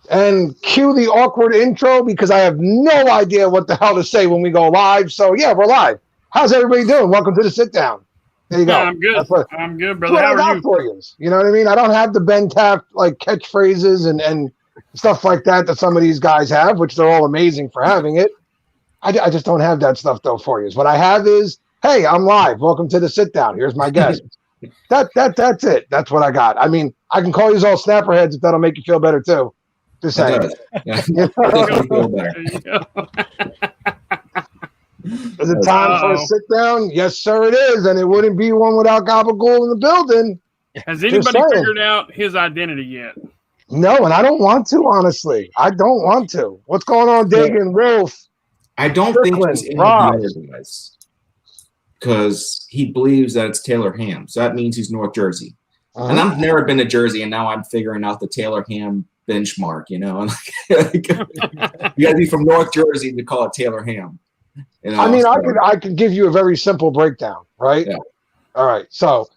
and cue the awkward intro because I have no idea what the hell to say when we go live. So yeah, we're live. How's everybody doing? Welcome to the sit down. There you go. I'm good. I'm good, brother. That's what How I are got you? for you. You know what I mean? I don't have the Ben Taft like catchphrases and stuff like that some of these guys have, which they're all amazing for having it. I just don't have that stuff though for you. What I have is, hey, I'm live. Welcome to the sit down. Here's my guest. That's it. That's what I got. I mean, I can call you all snapper heads if that'll make you feel better too. Just saying. Yeah. Definitely feel better. Is it time for a sit down? Yes, sir, it is. And it wouldn't be one without Gabagool in the building. Has anybody figured out his identity yet? No, and I don't want to, honestly. I don't want to. What's going on, Dagan, Wolf? I don't think he's in the other guys because he believes that it's Taylor Ham. So that means he's North Jersey. And I've never been to Jersey, and now I'm figuring out the Taylor Ham benchmark, you know. You got to be from North Jersey to call it Taylor Ham. You know? I mean, I could give you a very simple breakdown, right? Yeah. All right. So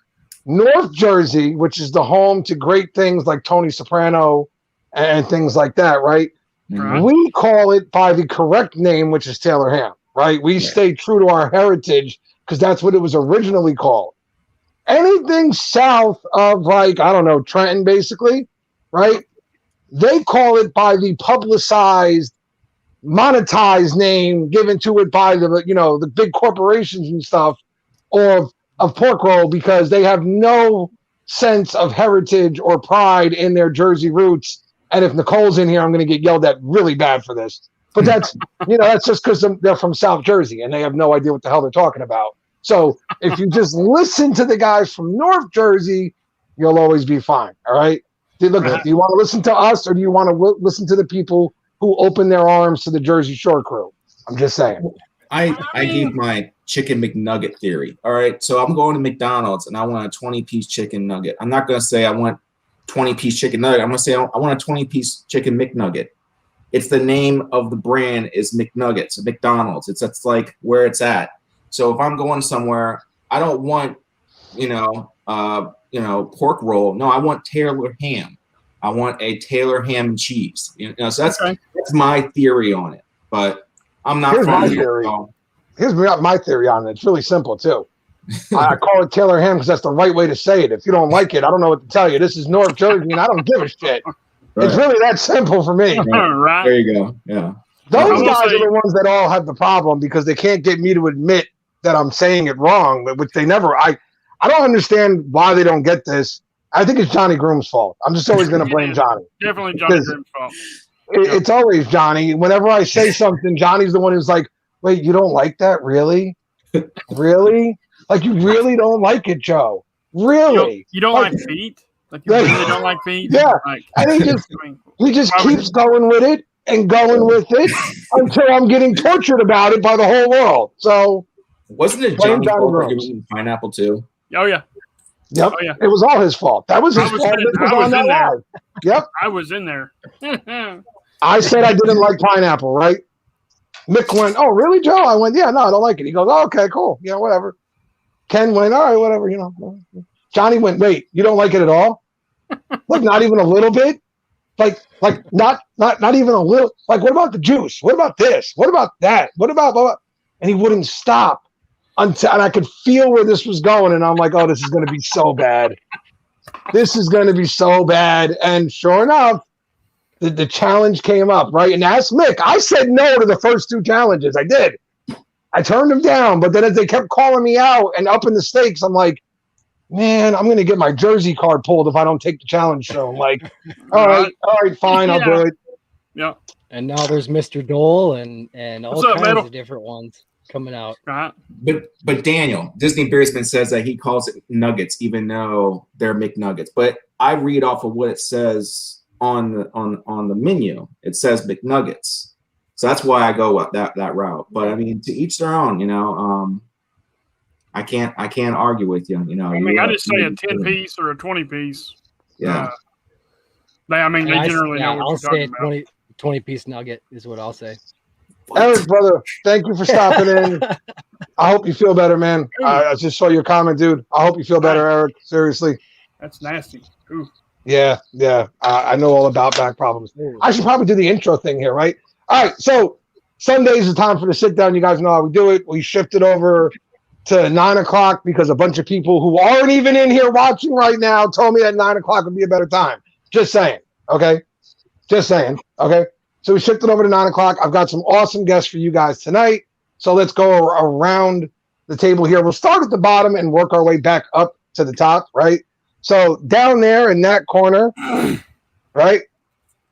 North Jersey, which is the home to great things like Tony Soprano and things like that, right? Mm-hmm. We call it by the correct name, which is Taylor Ham, right? We stay true to our heritage because that's what it was originally called. Anything south of, like, I don't know, Trenton, basically, right? They call it by the publicized, monetized name given to it by the, you know, the big corporations and stuff of pork roll because they have no sense of heritage or pride in their Jersey roots. And if Nicole's in here, I'm going to get yelled at really bad for this. But that's, you know, that's just because they're from South Jersey and they have no idea what the hell they're talking about. So if you just listen to the guys from North Jersey, you'll always be fine. All right. Look, do you want to listen to us or do you want to listen to the people who open their arms to the Jersey Shore crew? I'm just saying. I gave my chicken McNugget theory. All right. So I'm going to McDonald's and I want a 20-piece chicken nugget. I'm not going to say I want 20-piece chicken nugget. I'm going to say I want a 20-piece chicken McNugget. It's the name of the brand is McNuggets, McDonald's. It's like where it's at. So if I'm going somewhere, I don't want, pork roll. No, I want Taylor Ham. I want a Taylor ham and cheese. You know, so that's my theory on it. But I'm not. Here's my theory. Here's my theory on it. It's really simple too. I call it Taylor Ham because that's the right way to say it. If you don't like it, I don't know what to tell you. This is North Jersey, and I don't give a shit. Right. It's really that simple for me. Right. There you go. Yeah. Those guys are the ones that all have the problem because they can't get me to admit that I'm saying it wrong, which they never. I don't understand why they don't get this. I think it's Johnny Groom's fault. I'm just always going to blame Johnny. Definitely Johnny Groom's fault. It's always Johnny. Whenever I say something, Johnny's the one who's like, wait, you don't like that? Really? Really? Like, you really don't like it, Joe? Really? You don't like feet? Like, you really don't like feet? Yeah. And he just keeps going with it and going with it until I'm getting tortured about it by the whole world. So, wasn't it Johnny Groom eating pineapple too? Oh, yeah. Yep. Oh, yeah. It was all his fault. That was his fault. I was in there. Yep. I was in there. I said I didn't like pineapple, right? Mick went, oh, really, Joe? I went, yeah, no, I don't like it. He goes, oh, okay, cool. Yeah, whatever. Ken went, all right, whatever, you know. Johnny went, wait, you don't like it at all? Look, not even a little bit? Like not even a little. Like, what about the juice? What about this? What about that? What about blah, blah? And he wouldn't stop until, and I could feel where this was going. And I'm like, oh, this is going to be so bad. This is going to be so bad. And sure enough, the challenge came up, right? And ask Mick. I said no to the first two challenges. I did. I turned them down. But then as they kept calling me out and upping the stakes, I'm like, man, I'm going to get my Jersey card pulled if I don't take the challenge. So I'm like, all right, fine, I'll do it. Yeah. And now there's Mr. Dole and all kinds of different ones coming out. Right. But Daniel, Disney Beersman says that he calls it nuggets, even though they're McNuggets. But I read off of what it says on the menu. It says McNuggets. So that's why I go that route. But I mean, to each their own, you know. I can't argue with you. You know, I mean, I just say a 10-piece or a 20-piece. Yeah. They generally know what I'll you're say talking a 20-piece nugget is what I'll say. Eric, brother, thank you for stopping in. I hope you feel better, man. I just saw your comment, dude. I hope you feel better, Eric. Seriously. That's nasty. Ooh. Yeah. I know all about back problems. I should probably do the intro thing here, right? All right. So Sundays is time for the sit down. You guys know how we do it. We shifted over to 9 o'clock because a bunch of people who aren't even in here watching right now told me that 9 o'clock would be a better time. Just saying. Okay. Just saying. Okay. So we shifted over to 9 o'clock. I've got some awesome guests for you guys tonight. So let's go around the table here. We'll start at the bottom and work our way back up to the top, right? So down there in that corner, right?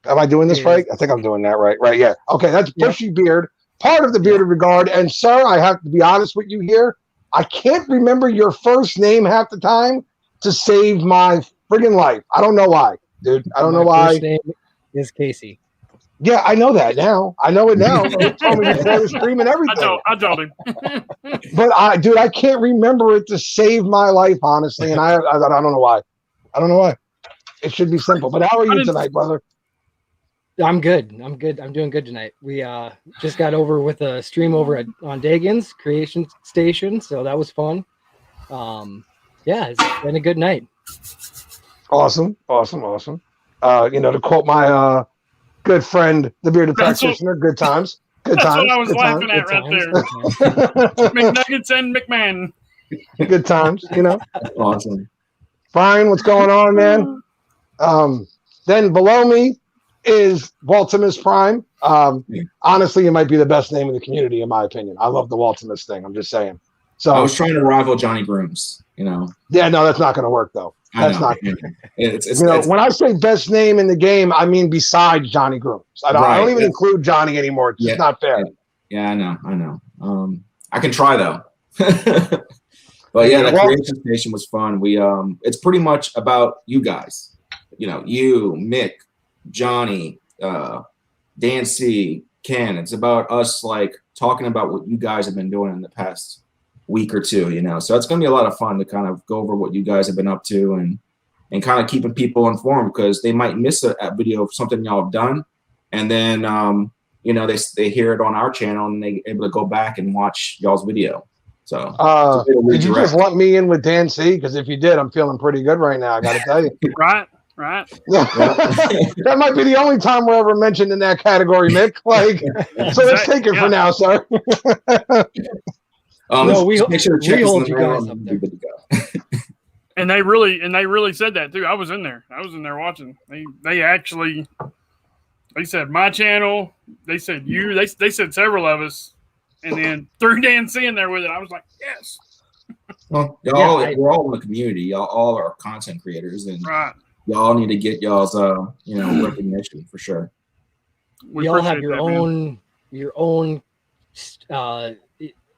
Am I doing this right? I think I'm doing that right. Right, yeah. Okay, that's Bushy Beard, part of the Bearded Regard. And sir, I have to be honest with you here. I can't remember your first name half the time to save my friggin' life. I don't know why, dude. I don't know why. My first name is Casey. Yeah, I know that now. I know it now. You told me before the stream and everything. I told him. But I can't remember it to save my life, honestly, and I don't know why. I don't know why. It should be simple. But how are you tonight, brother? I'm good. I'm doing good tonight. We just got over with a stream over on Dagan's Creation Station, so that was fun. Yeah, it's been a good night. Awesome. To quote my good friend, the Bearded Practitioner, good times. Good times. That's what I was laughing at right there. McNuggets and MickMan. Good times, Awesome. Brian, what's going on, man? Then below me is Waltimus Prime. Honestly, it might be the best name in the community, in my opinion. I love the Waltimus thing. I'm just saying. So I was trying to rival Johnny Grooms, Yeah, no, that's not going to work, though. That's not. It's when I say best name in the game, I mean besides Johnny Grooms. I don't even include Johnny anymore. It's just not fair. Yeah, I know. I can try though. But yeah, the Creation Station was fun. We it's pretty much about you guys. You, Mick, Johnny, Dan C, Ken. It's about us talking about what you guys have been doing in the past week or two, so it's going to be a lot of fun to kind of go over what you guys have been up to and kind of keeping people informed, because they might miss a video of something y'all have done, and then they hear it on our channel and they're able to go back and watch y'all's video. So did you just lump me in with Dan C? Because if you did, I'm feeling pretty good right now, I gotta tell you. Right. That might be the only time we're ever mentioned in that category, Mick. So let's take it for now, sir. No, we hold you guys up there. And they really said that too. I was in there watching. They said my channel. They said you. They said several of us, and then threw Dan C in there with it. I was like, yes. Well, we're all in the community. Y'all all are content creators, and y'all need to get y'all's recognition for sure. We all have your own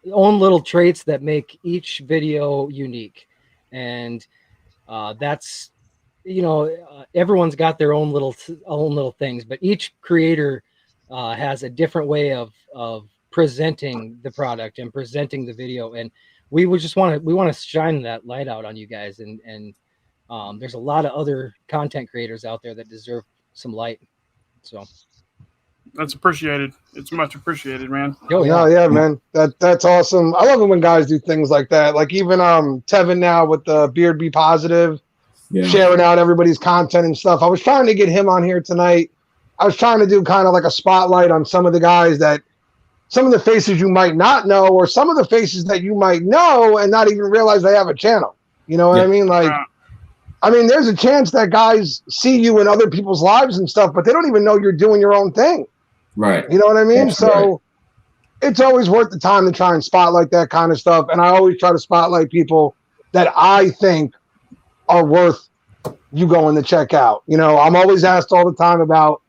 little traits that make each video unique, and that's everyone's got their own little things, but each creator has a different way of presenting the product and presenting the video, and we want to shine that light out on you guys, and there's a lot of other content creators out there that deserve some light, so that's appreciated. It's much appreciated, man. Yeah, man. That's awesome. I love it when guys do things like that. Like even Tevin now with the Beard Be Positive, sharing out everybody's content and stuff. I was trying to get him on here tonight. I was trying to do kind of like a spotlight on some of the guys some of the faces you might not know, or some of the faces that you might know and not even realize they have a channel. You know what I mean? There's a chance that guys see you in other people's lives and stuff, but they don't even know you're doing your own thing. Right. You know what I mean? It's always worth the time to try and spotlight that kind of stuff. And I always try to spotlight people that I think are worth you going to check out. I'm always asked all the time about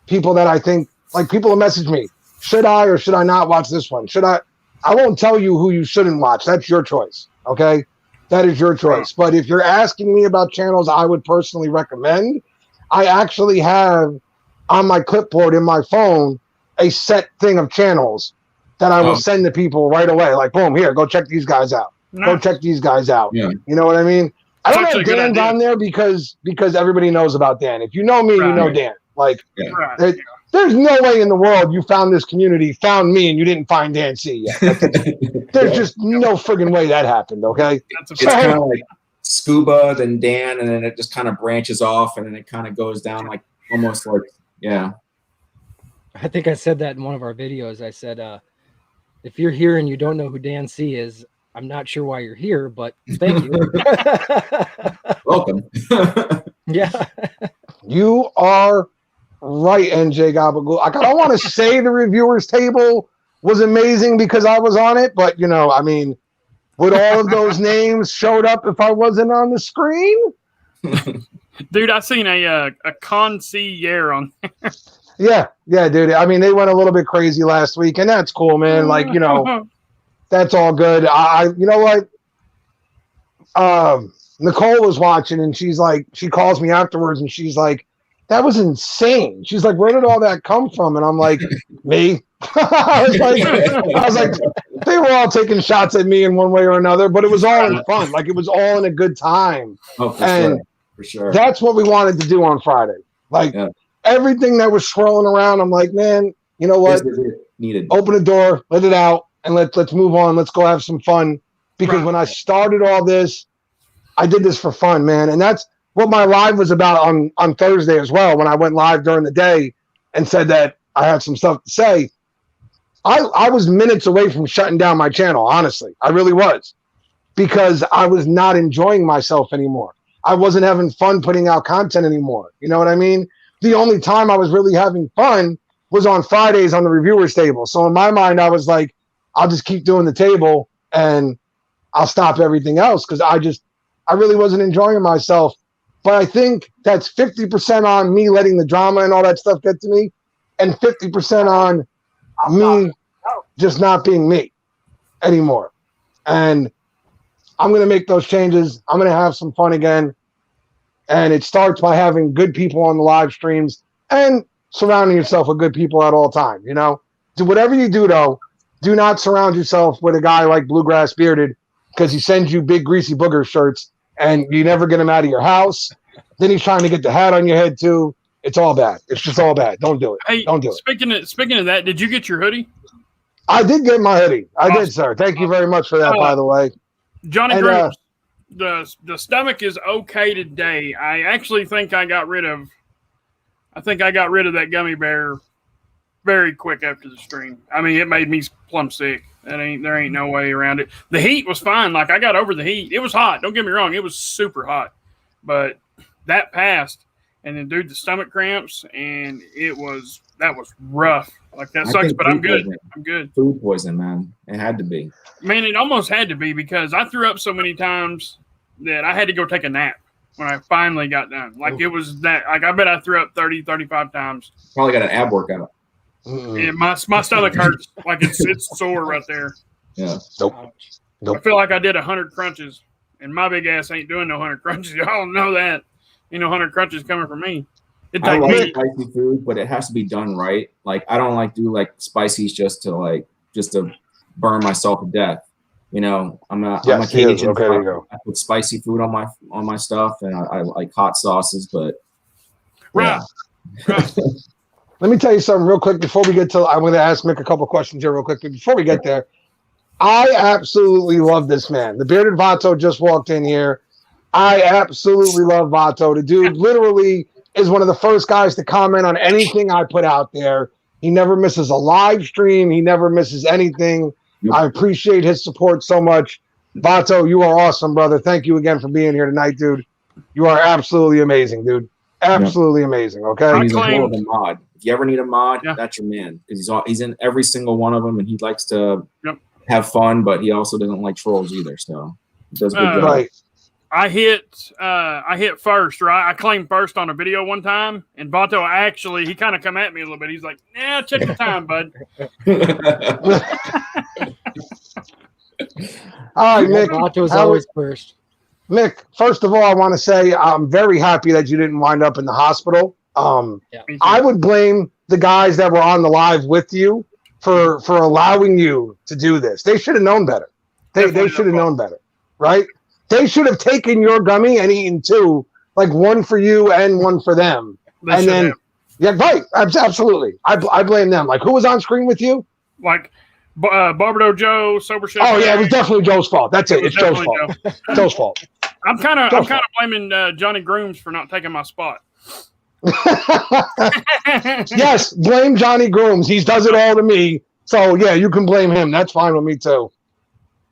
people that I think, people will message me, should I or should I not watch this one? I won't tell you who you shouldn't watch. That's your choice. Okay. That is your choice. But if you're asking me about channels I would personally recommend, I actually have on my clipboard in my phone a set thing of channels that I will send to people right away. Like, boom, here, go check these guys out. Go check these guys out. Yeah. You know what I mean? I don't have Dan on there because everybody knows about Dan. If you know me, you know Dan. There's no way in the world you found this community, found me, and you didn't find Dan C yet. There's just no friggin' way that happened, okay? It's kind of like Scuba, then Dan, and then it just kind of branches off, and then it kind of goes down like almost like I think I said that in one of our videos. I said, if you're here and you don't know who Dan C is, I'm not sure why you're here, but thank you. Welcome. Yeah. You are right, NJ Gabagool. I don't want to say the reviewers table was amazing because I was on it, but I mean, would all of those names showed up if I wasn't on the screen? Dude, I seen a concierge on there. Yeah, dude. I mean, they went a little bit crazy last week, and that's cool, man. Like, that's all good. You know what? Nicole was watching, and she's like, she calls me afterwards, and she's like, that was insane. She's like, where did all that come from? And I'm like, me. I was like, they were all taking shots at me in one way or another, but it was all in fun. Like, it was all in a good time. Oh, for sure. That's what we wanted to do on Friday. Like, everything that was swirling around, I'm like, man, you know what? Needed. Open the door, let it out, and let's move on. Let's go have some fun. Because when I started all this, I did this for fun, man. And that's what my live was about on Thursday as well. When I went live during the day and said that I had some stuff to say, I was minutes away from shutting down my channel, honestly. I really was. Because I was not enjoying myself anymore. I wasn't having fun putting out content anymore. You know what I mean? The only time I was really having fun was on Fridays on the reviewers table. So in my mind, I was like, I'll just keep doing the table and I'll stop everything else because I really wasn't enjoying myself. But I think that's 50% on me letting the drama and all that stuff get to me, and 50% on me just not being me anymore. And I'm going to make those changes. I'm going to have some fun again. And it starts by having good people on the live streams and surrounding yourself with good people at all times. Do whatever you do, though. Do not surround yourself with a guy like Bluegrass Bearded because he sends you big greasy booger shirts and you never get him out of your house. Then he's trying to get the hat on your head too. It's all bad. It's just all bad. Don't do it. Hey, don't do it. Speaking of that, did you get your hoodie? I did get my hoodie. I did, sir. Thank you very much for that, by the way. Johnny Grooves, the stomach is okay today. I actually think I got rid of that gummy bear very quick after the stream. I mean, it made me plumb sick. There ain't no way around it. The heat was fine. Like, I got over the heat. It was hot. Don't get me wrong. It was super hot. But that passed. And then, dude, the stomach cramps, and that was rough. Like, that sucks, but I'm good. I'm good. Food poison, man. It had to be. Man, it almost had to be because I threw up so many times that I had to go take a nap when I finally got done. Like, it was that. Like, I bet I threw up 30, 35 times. Probably got an ab workout. Yeah, my stomach hurts. Like, it's sore right there. Yeah. Nope. I feel like I did 100 crunches, and my big ass ain't doing no 100 crunches. Y'all know that. 100 crunches coming from me. I like spicy food, but it has to be done right. Like, I don't like do like spices just to burn myself to death. I'm a Cajun. Okay, there you go. I put spicy food on my stuff, and I like hot sauces, but right. Let me tell you something real quick before we get to. I'm going to ask Mick a couple questions here real quick. But before we get there, I absolutely love this man. The bearded Vato just walked in here. I absolutely love Vato. The dude literally is one of the first guys to comment on anything I put out there. He never misses a live stream. He never misses anything. Yep. I appreciate his support so much. Vato, you are awesome, brother. Thank you again for being here tonight, dude. You are absolutely amazing, dude. Absolutely amazing. Okay. He's a hell of a mod. If you ever need a mod, that's your man because he's in every single one of them, and he likes to have fun, but he also doesn't like trolls either. So he does a good job. Right. I hit first, right? I claimed first on a video one time, and Vato actually, he kind of come at me a little bit. He's like, "Yeah, check your time, bud." All right, Mick. Vato's always first. Mick, first of all, I want to say I'm very happy that you didn't wind up in the hospital. I would blame the guys that were on the live with you for allowing you to do this. They should have known better. They should have known better, right? They should have taken your gummy and eaten two, like one for you and one for them. Right, absolutely. I blame them. Like, who was on screen with you? Like Barberdo Joe, Sober Chef. Oh yeah, it was definitely Joe's fault. That's it. It's Joe's fault. Joe's fault. I'm kind of blaming Johnny Grooms for not taking my spot. Yes, blame Johnny Grooms. He does it all to me. So yeah, you can blame him. That's fine with me too.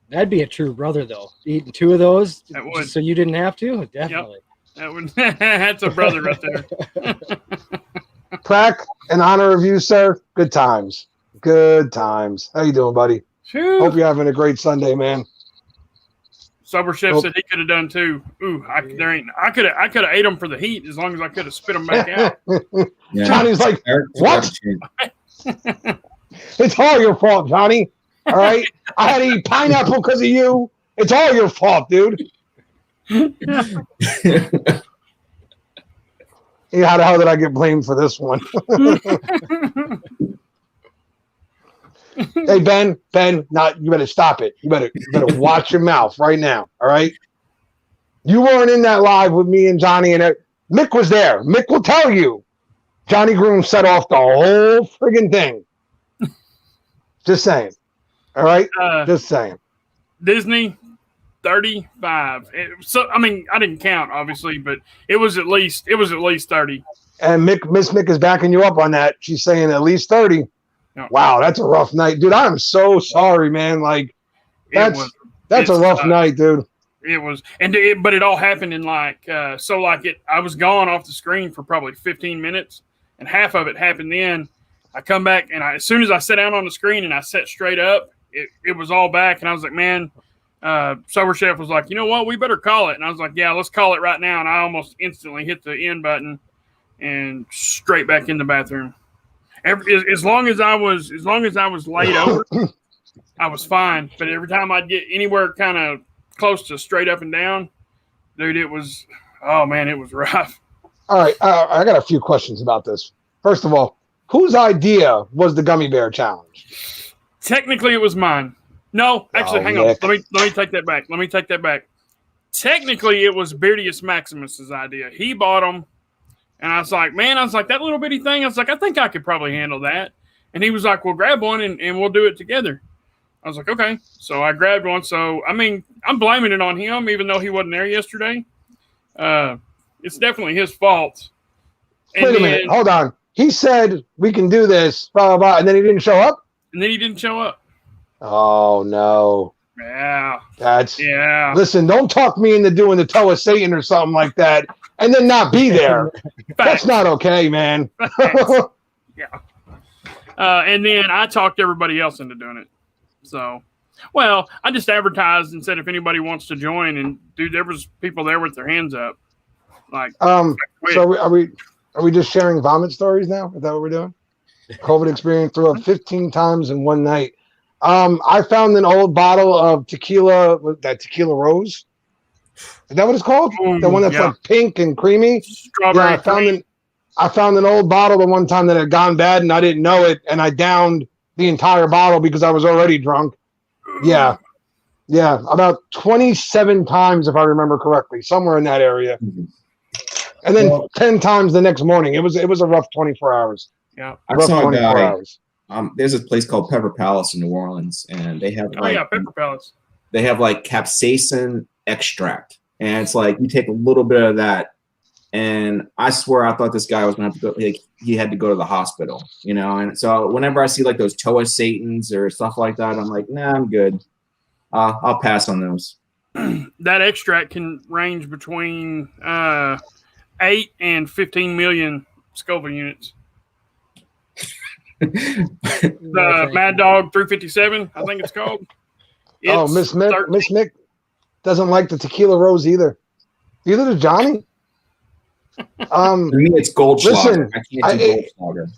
That'd be a true brother, though. Eating 2 of those, just so you didn't have to. Definitely. Yep. That's a brother right there. Prack, in honor of you, sir. Good times. Good times. How you doing, buddy? Phew. Hope you're having a great Sunday, man. Sober Chef said he could have done too. Ooh, I could have ate them for the heat as long as I could have spit them back out. Yeah. Johnny's like, what? It's all your fault, Johnny. All right, I had to eat pineapple because of you. It's all your fault, dude. Yeah, how the hell did I get blamed for this one? Hey, Ben, you better stop it. You better watch your mouth right now. All right. You weren't in that live with me and Johnny, and Mick was there. Mick will tell you. Johnny Groom set off the whole friggin' thing. Just saying. All right. Just saying. Disney 35. So I mean, I didn't count obviously, but it was at least 30. And Miss Mick is backing you up on that. She's saying at least 30. No. Wow, that's a rough night, dude. I'm so sorry, man. Like that's a rough night, dude. It was, but it all happened in I was gone off the screen for probably 15 minutes, and half of it happened then. I come back, and as soon as I sat down on the screen and I sat straight up, it was all back, and I was like, man, Sober Chef was like, you know what, we better call it. And I was like, yeah, let's call it right now. And I almost instantly hit the end button and straight back in the bathroom. As long as I was laid over, I was fine. But every time I'd get anywhere kind of close to straight up and down, dude, it was rough. All right, I got a few questions about this. First of all, whose idea was the gummy bear challenge? Technically, it was mine. No, actually, hang on. Let me take that back. Technically, it was Beardius Maximus's idea. He bought them, and I was like, that little bitty thing. I was like, I think I could probably handle that. And he was like, well, grab one and we'll do it together. I was like, okay. So I grabbed one. So, I mean, I'm blaming it on him, even though he wasn't there yesterday. It's definitely his fault. Wait a minute. Hold on. He said we can do this, blah, blah, blah, and then he didn't show up? Oh, no. Yeah. Listen, don't talk me into doing the toe of Satan or something like that and then not be there. That's not okay, man. Yeah. And then I talked everybody else into doing it. So, well, I just advertised and said if anybody wants to join, and dude, there was people there with their hands up. So are we just sharing vomit stories now? Is that what we're doing? COVID experience, threw up 15 times in one night. I found an old bottle of tequila, that tequila rose. Is that what it's called? The one that's like pink and creamy? Strawberry. Yeah, I found an old bottle the one time that had gone bad and I didn't know it, and I downed the entire bottle because I was already drunk. Yeah. Yeah, about 27 times if I remember correctly, somewhere in that area. And then 10 times the next morning. It was a rough 24 hours. Yeah. I saw a guy. There's a place called Pepper Palace in New Orleans, and they have Pepper Palace. They have like capsaicin extract, and it's like you take a little bit of that, and I swear I thought this guy was going to have to go. Like, he had to go to the hospital, you know. And so whenever I see like those Toa Satans or stuff like that, I'm like, nah, I'm good. I'll pass on those. That extract can range between 8 and 15 million Scoville units. The Mad Dog 357, I think it's called. Miss Mick doesn't like the tequila rose either. Neither does Johnny. For me, it's Goldschlager. I can't do Goldschlager.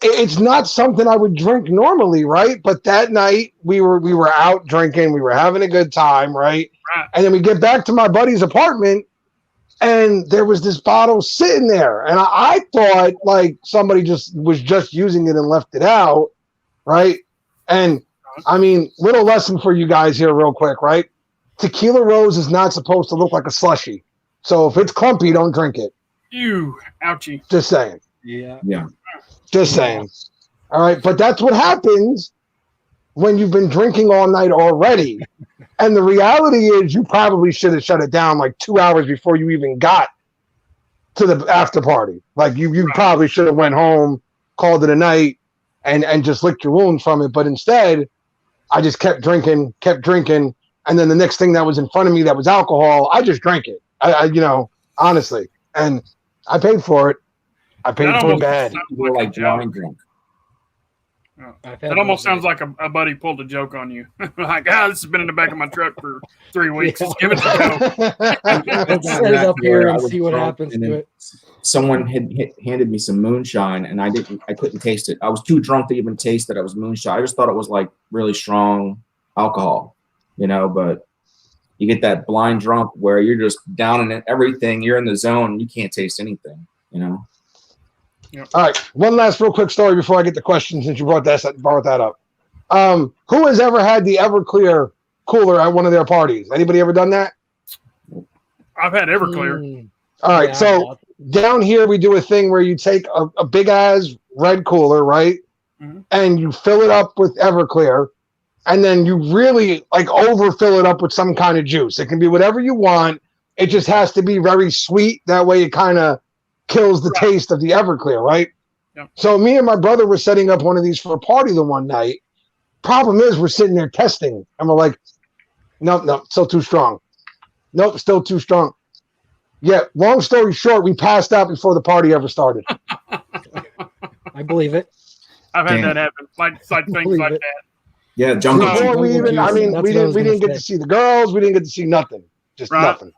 It's not something I would drink normally, right? But that night we were out drinking, we were having a good time, right? And then we get back to my buddy's apartment, and there was this bottle sitting there, and I thought like somebody was just using it and left it out, right? And I mean, little lesson for you guys here, real quick, right? Tequila rose is not supposed to look like a slushie, so if it's clumpy, don't drink it. Ew, ouchie. Just saying. Yeah. Just saying. All right, but that's what happens when you've been drinking all night already. And the reality is you probably should have shut it down like 2 hours before you even got to the after party. Like you probably should have went home, called it a night, and just licked your wounds from it. But instead, I just kept drinking. And then the next thing that was in front of me that was alcohol, I just drank it. I honestly. And I paid for it. I paid for it bad. We're like blind drunk. That almost sounds like a buddy pulled a joke on you. Like, this has been in the back of my truck for 3 weeks. Let's give it a go. Let's set it up here and see what happens to it. Someone had handed me some moonshine, and I couldn't taste it. I was too drunk to even taste that it was moonshine. I just thought it was like really strong alcohol, but you get that blind drunk where you're just down in everything. You're in the zone. And you can't taste anything, Yep. All right. One last real quick story before I get the question, since you brought that up. Who has ever had the Everclear cooler at one of their parties? Anybody ever done that? I've had Everclear. All right. So down here, we do a thing where you take a big ass red cooler, right? Mm-hmm. And you fill it up with Everclear. And then you really overfill it up with some kind of juice. It can be whatever you want. It just has to be very sweet. That way it kind of kills the taste of the Everclear, right? Yep. So me and my brother were setting up one of these for a party the one night. Problem is, we're sitting there testing, and we're like, nope, still too strong. Nope, still too strong. Yeah, long story short, we passed out before the party ever started. I believe it. I've had that happen, like things like that. Yeah, jungle. Before we even, we didn't get to see the girls. We didn't get to see nothing. Just nothing.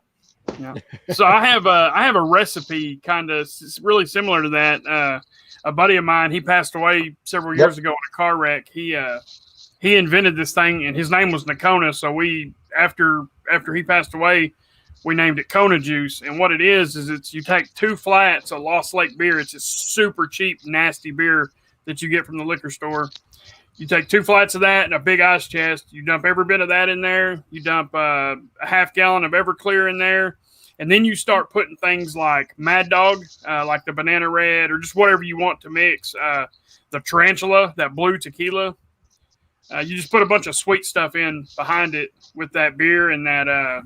Yeah. So I have a recipe kind of really similar to that. A buddy of mine, he passed away several years ago in a car wreck. He invented this thing, and his name was Nakona. So we after he passed away, we named it Kona Juice. And what it is it's you take 2 flats of Lost Lake beer. It's a super cheap, nasty beer that you get from the liquor store. You take 2 flats of that and a big ice chest. You dump every bit of that in there. You dump a half gallon of Everclear in there. And then you start putting things like Mad Dog, like the Banana Red, or just whatever you want to mix. The Tarantula, that blue tequila. You just put a bunch of sweet stuff in behind it with that beer and that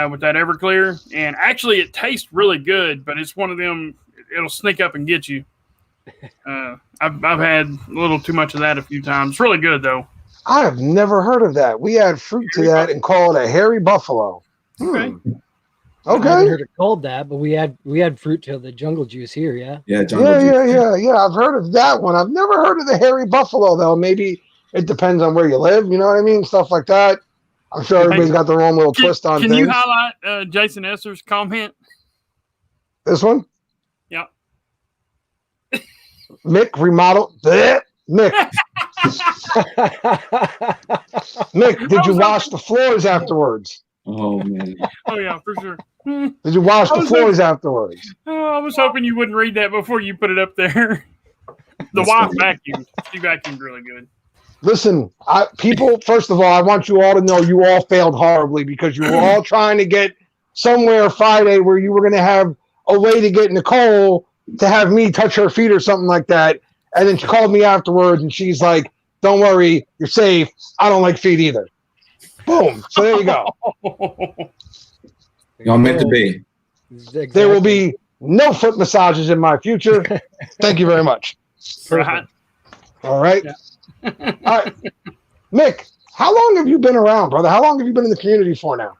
with that Everclear. And actually, it tastes really good, but it's one of them, it'll sneak up and get you. I've had a little too much of that a few times. It's really good, though. I have never heard of that. We add fruit to that and call it a hairy buffalo. Okay. Okay. I haven't heard it called that, but we had fruit to the jungle juice here, yeah. Yeah, jungle juice. Yeah. I've heard of that one. I've never heard of the hairy buffalo, though. Maybe it depends on where you live. You know what I mean? Stuff like that. I'm sure everybody's got their own little twist on things. Can you highlight Jason Esser's comment? This one? Yeah. Mick remodel. Mick. Mick, did you wash the floors afterwards? Oh, man. Oh, yeah, for sure. Did you wash the floors afterwards? I was hoping you wouldn't read that before you put it up there. The wife vacuumed. She vacuumed really good. Listen, people, first of all, I want you all to know you all failed horribly because you were all trying to get somewhere Friday where you were going to have a way to get Nicole to have me touch her feet or something like that. And then she called me afterwards and she's like, don't worry, you're safe. I don't like feet either. Boom. So there you go. Y'all meant to be. Exactly. There will be no foot massages in my future. Thank you very much. Right. All right. Yeah. All right. Mick, how long have you been around, brother? How long have you been in the community for now?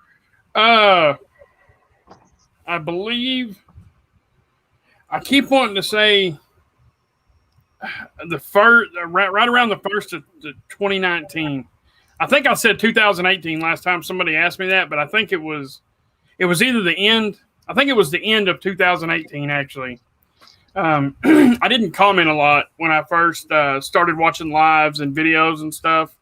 I believe I keep wanting to say the first, right around the first of 2019. I think I said 2018 last time somebody asked me that, but I think it was either the end. I think it was the end of 2018, actually. I didn't comment a lot when I first started watching lives and videos and stuff.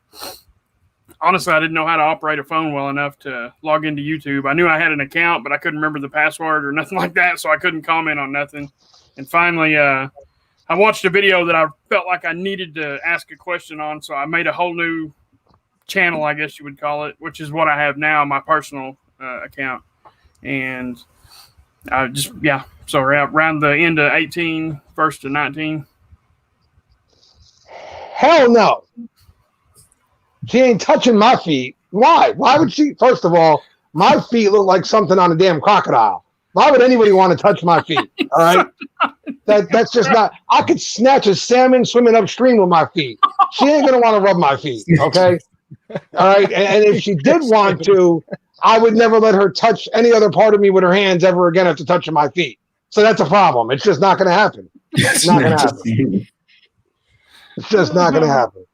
Honestly, I didn't know how to operate a phone well enough to log into YouTube. I knew I had an account, but I couldn't remember the password or nothing like that, so I couldn't comment on nothing. And finally, I watched a video that I felt like I needed to ask a question on, so I made a whole new channel, I guess you would call it, which is what I have now, my personal account. And I just, so around the end of 18, first to 19. Hell no. She ain't touching my feet. Why? Why would she? First of all, my feet look like something on a damn crocodile. Why would anybody want to touch my feet? All right. That's just not. I could snatch a salmon swimming upstream with my feet. She ain't gonna want to rub my feet. Okay. All right. And if she did want to, I would never let her touch any other part of me with her hands ever again after touching my feet. So that's a problem. It's just not gonna happen. It's not gonna happen. It's just not gonna happen.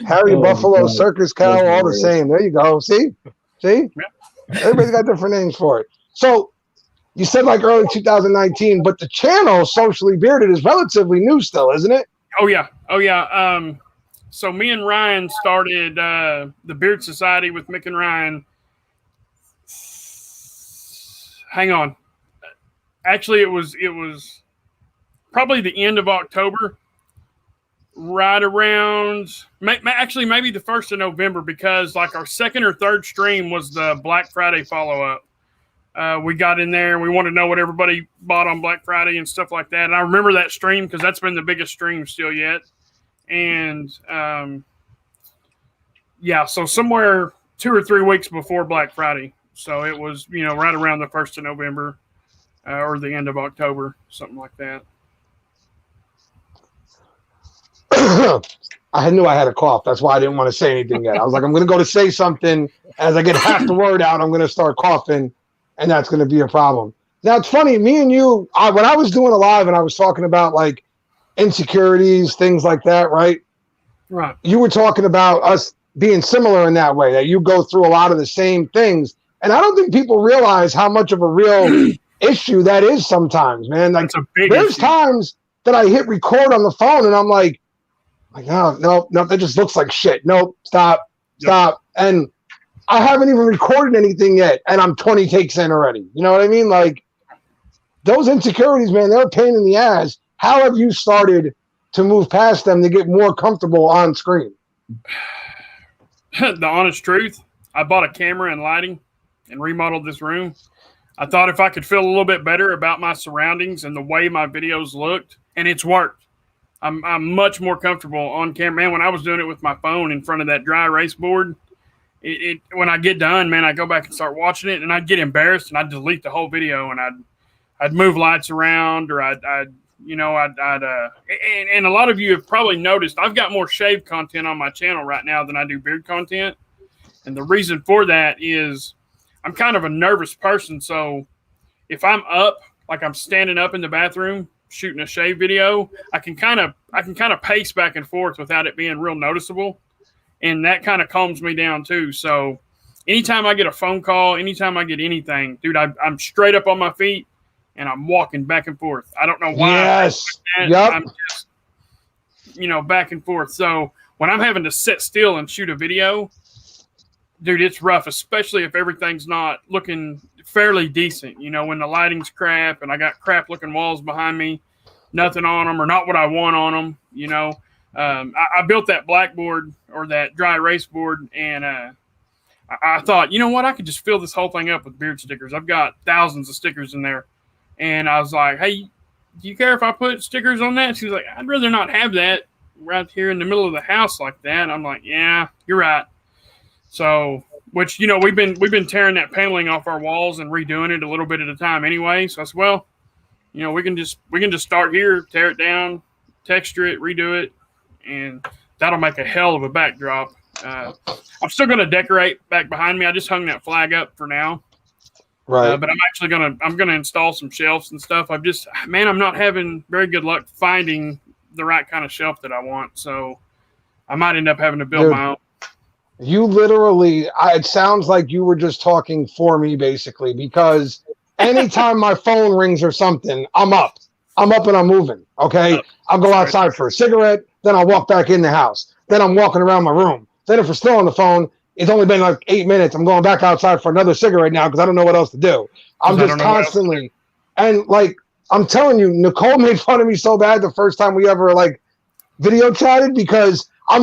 Harry Buffalo, God. Circus cow, all the same. There you go. See? Everybody's got different names for it. So you said like early 2019, but the channel Socially Bearded is relatively new still, isn't it? Oh yeah. So me and Ryan started the Beard Society with Mick and Ryan. Hang on. Actually, it was probably the end of October. Right around, actually maybe the 1st of November, because like our second or third stream was the Black Friday follow-up. We got in there and we wanted to know what everybody bought on Black Friday and stuff like that. And I remember that stream because that's been the biggest stream still yet. And so somewhere 2 or 3 weeks before Black Friday. So it was, right around the 1st of November or the end of October, something like that. I knew I had a cough. That's why I didn't want to say anything yet. I was like, I'm going to go to say something. As I get half the word out, I'm going to start coughing, and that's going to be a problem. Now, it's funny. Me and you, when I was doing a live and I was talking about, like, insecurities, things like that, right? Right. You were talking about us being similar in that way, that you go through a lot of the same things. And I don't think people realize how much of a real issue that is sometimes, man. Like, there's times that I hit record on the phone, and I'm like, no, that just looks like shit. Nope, stop. And I haven't even recorded anything yet, and I'm 20 takes in already. You know what I mean? Like, those insecurities, man, they're a pain in the ass. How have you started to move past them to get more comfortable on screen? The honest truth, I bought a camera and lighting and remodeled this room. I thought if I could feel a little bit better about my surroundings and the way my videos looked, and it's worked. I'm much more comfortable on camera. Man, when I was doing it with my phone in front of that dry erase board, when I get done, man, I go back and start watching it, and I'd get embarrassed, and I'd delete the whole video, and I'd move lights around, or and a lot of you have probably noticed I've got more shave content on my channel right now than I do beard content, and the reason for that is I'm kind of a nervous person. So if I'm up, like I'm standing up in the bathroom shooting a shave video, I can kind of pace back and forth without it being real noticeable. And that kind of calms me down too. So anytime I get a phone call, anytime I get anything, dude, I'm straight up on my feet and I'm walking back and forth. I don't know why. Yes. Yep. I'm just, back and forth. So when I'm having to sit still and shoot a video, dude, it's rough, especially if everything's not looking fairly decent. When the lighting's crap and I got crap looking walls behind me, nothing on them or not what I want on them. I built that blackboard or that dry erase board, and I thought, you know what, I could just fill this whole thing up with beard stickers. I've got thousands of stickers in there. And I was like, hey, do you care if I put stickers on that? She was like, I'd rather not have that right here in the middle of the house like that. I'm like, yeah, you're right. So, which, we've been tearing that paneling off our walls and redoing it a little bit at a time anyway. So I said, well, we can just start here, tear it down, texture it, redo it, and that'll make a hell of a backdrop. I'm still going to decorate back behind me. I just hung that flag up for now. Right. But I'm actually gonna install some shelves and stuff. I'm not having very good luck finding the right kind of shelf that I want. So I might end up having to build my own. You literally, it sounds like you were just talking for me, basically, because anytime my phone rings or something, I'm up and I'm moving. Okay. I'll go outside for a cigarette. Then I'll walk back in the house. Then I'm walking around my room. Then if we're still on the phone, it's only been like 8 minutes. I'm going back outside for another cigarette now because I don't know what else to do. I'm just constantly, and like, I'm telling you, Nicole made fun of me so bad the first time we ever like video chatted because I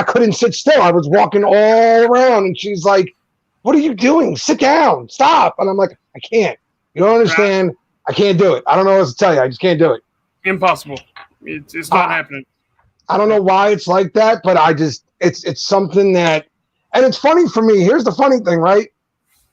couldn't sit still. I was walking all around and she's like, what are you doing? Sit down, stop. And I'm like, I can't. You don't understand. Right. I can't do it. I don't know what to tell you. I just can't do it. Impossible. It's not happening. I don't know why it's like that, but it's something that, and it's funny for me. Here's the funny thing, right?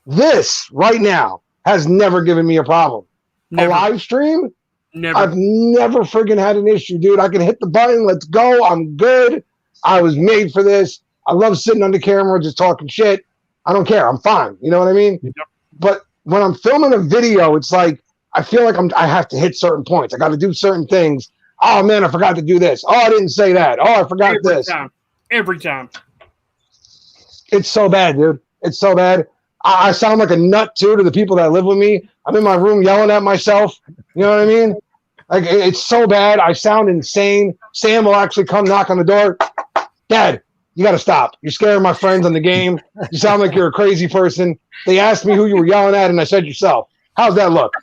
This right now has never given me a problem. Never. A live stream, Never. I've never friggin' had an issue, dude. I can hit the button. Let's go. I'm good. I was made for this. I love sitting on the camera, just talking shit. I don't care. I'm fine. You know what I mean? Yep. But when I'm filming a video, it's like, I feel like I have to hit certain points. I got to do certain things. Oh man, I forgot to do this. Oh, I didn't say that. Oh, I forgot this. Every time. It's so bad, dude. It's so bad. I sound like a nut too to the people that live with me. I'm in my room yelling at myself. You know what I mean? Like it's so bad. I sound insane. Sam will actually come knock on the door. Dad, you got to stop. You're scaring my friends on the game. You sound like you're a crazy person. They asked me who you were yelling at, and I said yourself. How's that look?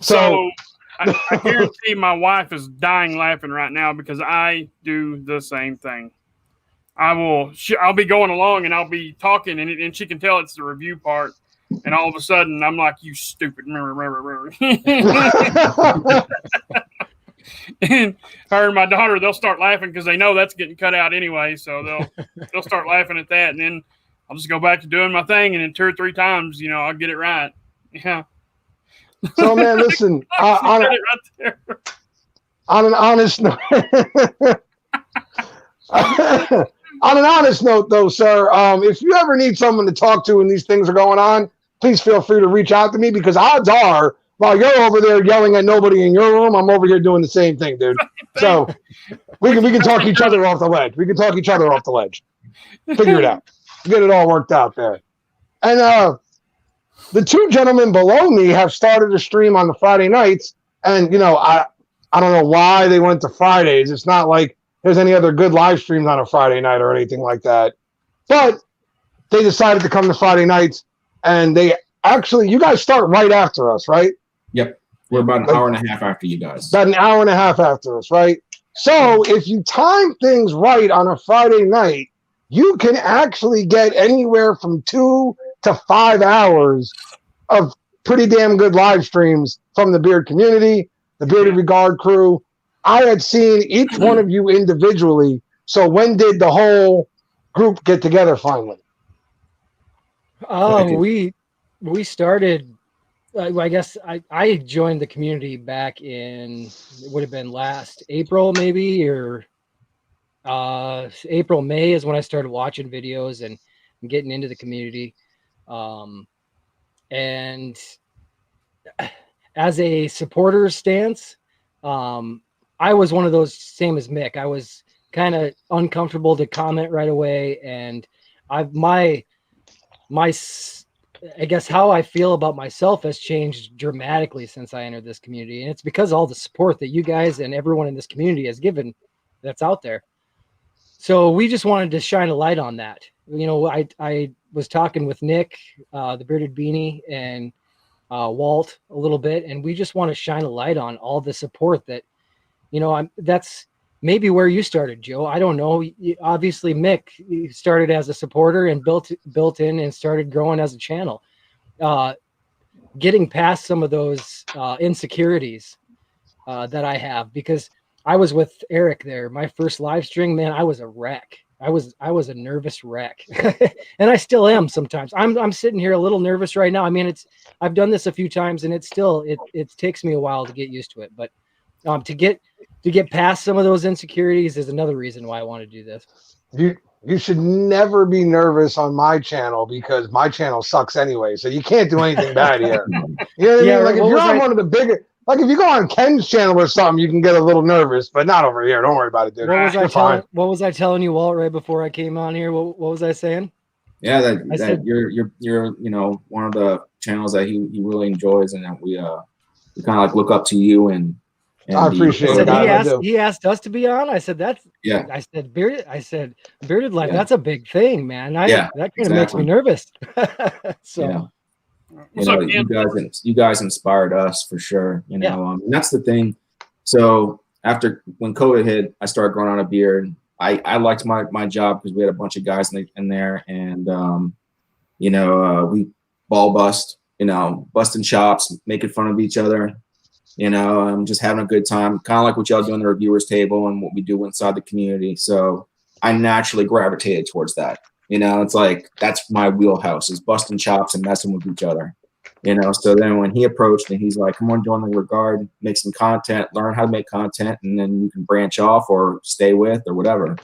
So I guarantee my wife is dying laughing right now because I do the same thing. I'll be going along and I'll be talking and she can tell it's the review part. And all of a sudden I'm like, you stupid. And her and my daughter, they'll start laughing because they know that's getting cut out anyway. So they'll start laughing at that. And then I'll just go back to doing my thing. And then 2 or 3 times, I'll get it right. Yeah. So man, listen, on an honest note, on an honest note though, sir, if you ever need someone to talk to when these things are going on, please feel free to reach out to me because odds are while you're over there yelling at nobody in your room, I'm over here doing the same thing, dude. So we can talk each other off the ledge. We can talk each other off the ledge. Figure it out. Get it all worked out there. And the 2 gentlemen below me have started a stream on the Friday nights, and I don't know why they went to Fridays. It's not like there's any other good live streams on a Friday night or anything like that. But they decided to come to Friday nights, and you guys start right after us, right? Yep. We're about an hour and a half after you guys. About an hour and a half after us, right? So if you time things right on a Friday night, you can actually get anywhere from 2 to 5 hours of pretty damn good live streams from the Beard community, the Bearded Regard crew. I had seen each one of you individually. So when did the whole group get together finally? We started, I guess I joined the community back in, it would have been last April maybe, or April, May is when I started watching videos and getting into the community. And as a supporter stance, I was one of those, same as Mick. I was kind of uncomfortable to comment right away. And I guess how I feel about myself has changed dramatically since I entered this community. And it's because of all the support that you guys and everyone in this community has given that's out there. So we just wanted to shine a light on that. I was talking with Nick, the Bearded Beanie, and Walt a little bit, and we just want to shine a light on all the support that, that's maybe where you started, Joe. I don't know. Obviously, Mick started as a supporter and built in and started growing as a channel. Getting past some of those insecurities that I have, because I was with Eric there. My first live stream, man, I was a wreck. I was a nervous wreck, and I still am sometimes. I'm sitting here a little nervous right now. I mean, I've done this a few times, and it takes me a while to get used to it. But to get past some of those insecurities is another reason why I want to do this. You should never be nervous on my channel because my channel sucks anyway. So you can't do anything bad here. You know what I mean? Like if you're on one of the bigger. Like if you go on Ken's channel or something, you can get a little nervous, but not over here. Don't worry about it, dude. What was I telling you, Walt, right before I came on here? What was I saying? Yeah, I said you're one of the channels that he really enjoys, and that we kind of like look up to you and I appreciate it. He asked us to be on. I said that's I said bearded life. That's a big thing, man. That kind of makes me nervous. So. Yeah. You guys inspired us for sure. And that's the thing. So when COVID hit, I started growing out a beard. I liked my job because we had a bunch of guys in there, and we ball bust, busting chops, making fun of each other. just having a good time, kind of like what y'all do in the reviewers table and what we do inside the community. So I naturally gravitated towards that. It's like, that's my wheelhouse, is busting chops and messing with each other. So then when he approached me, he's like, come on, join the regard, make some content, learn how to make content, and then you can branch off or stay with or whatever.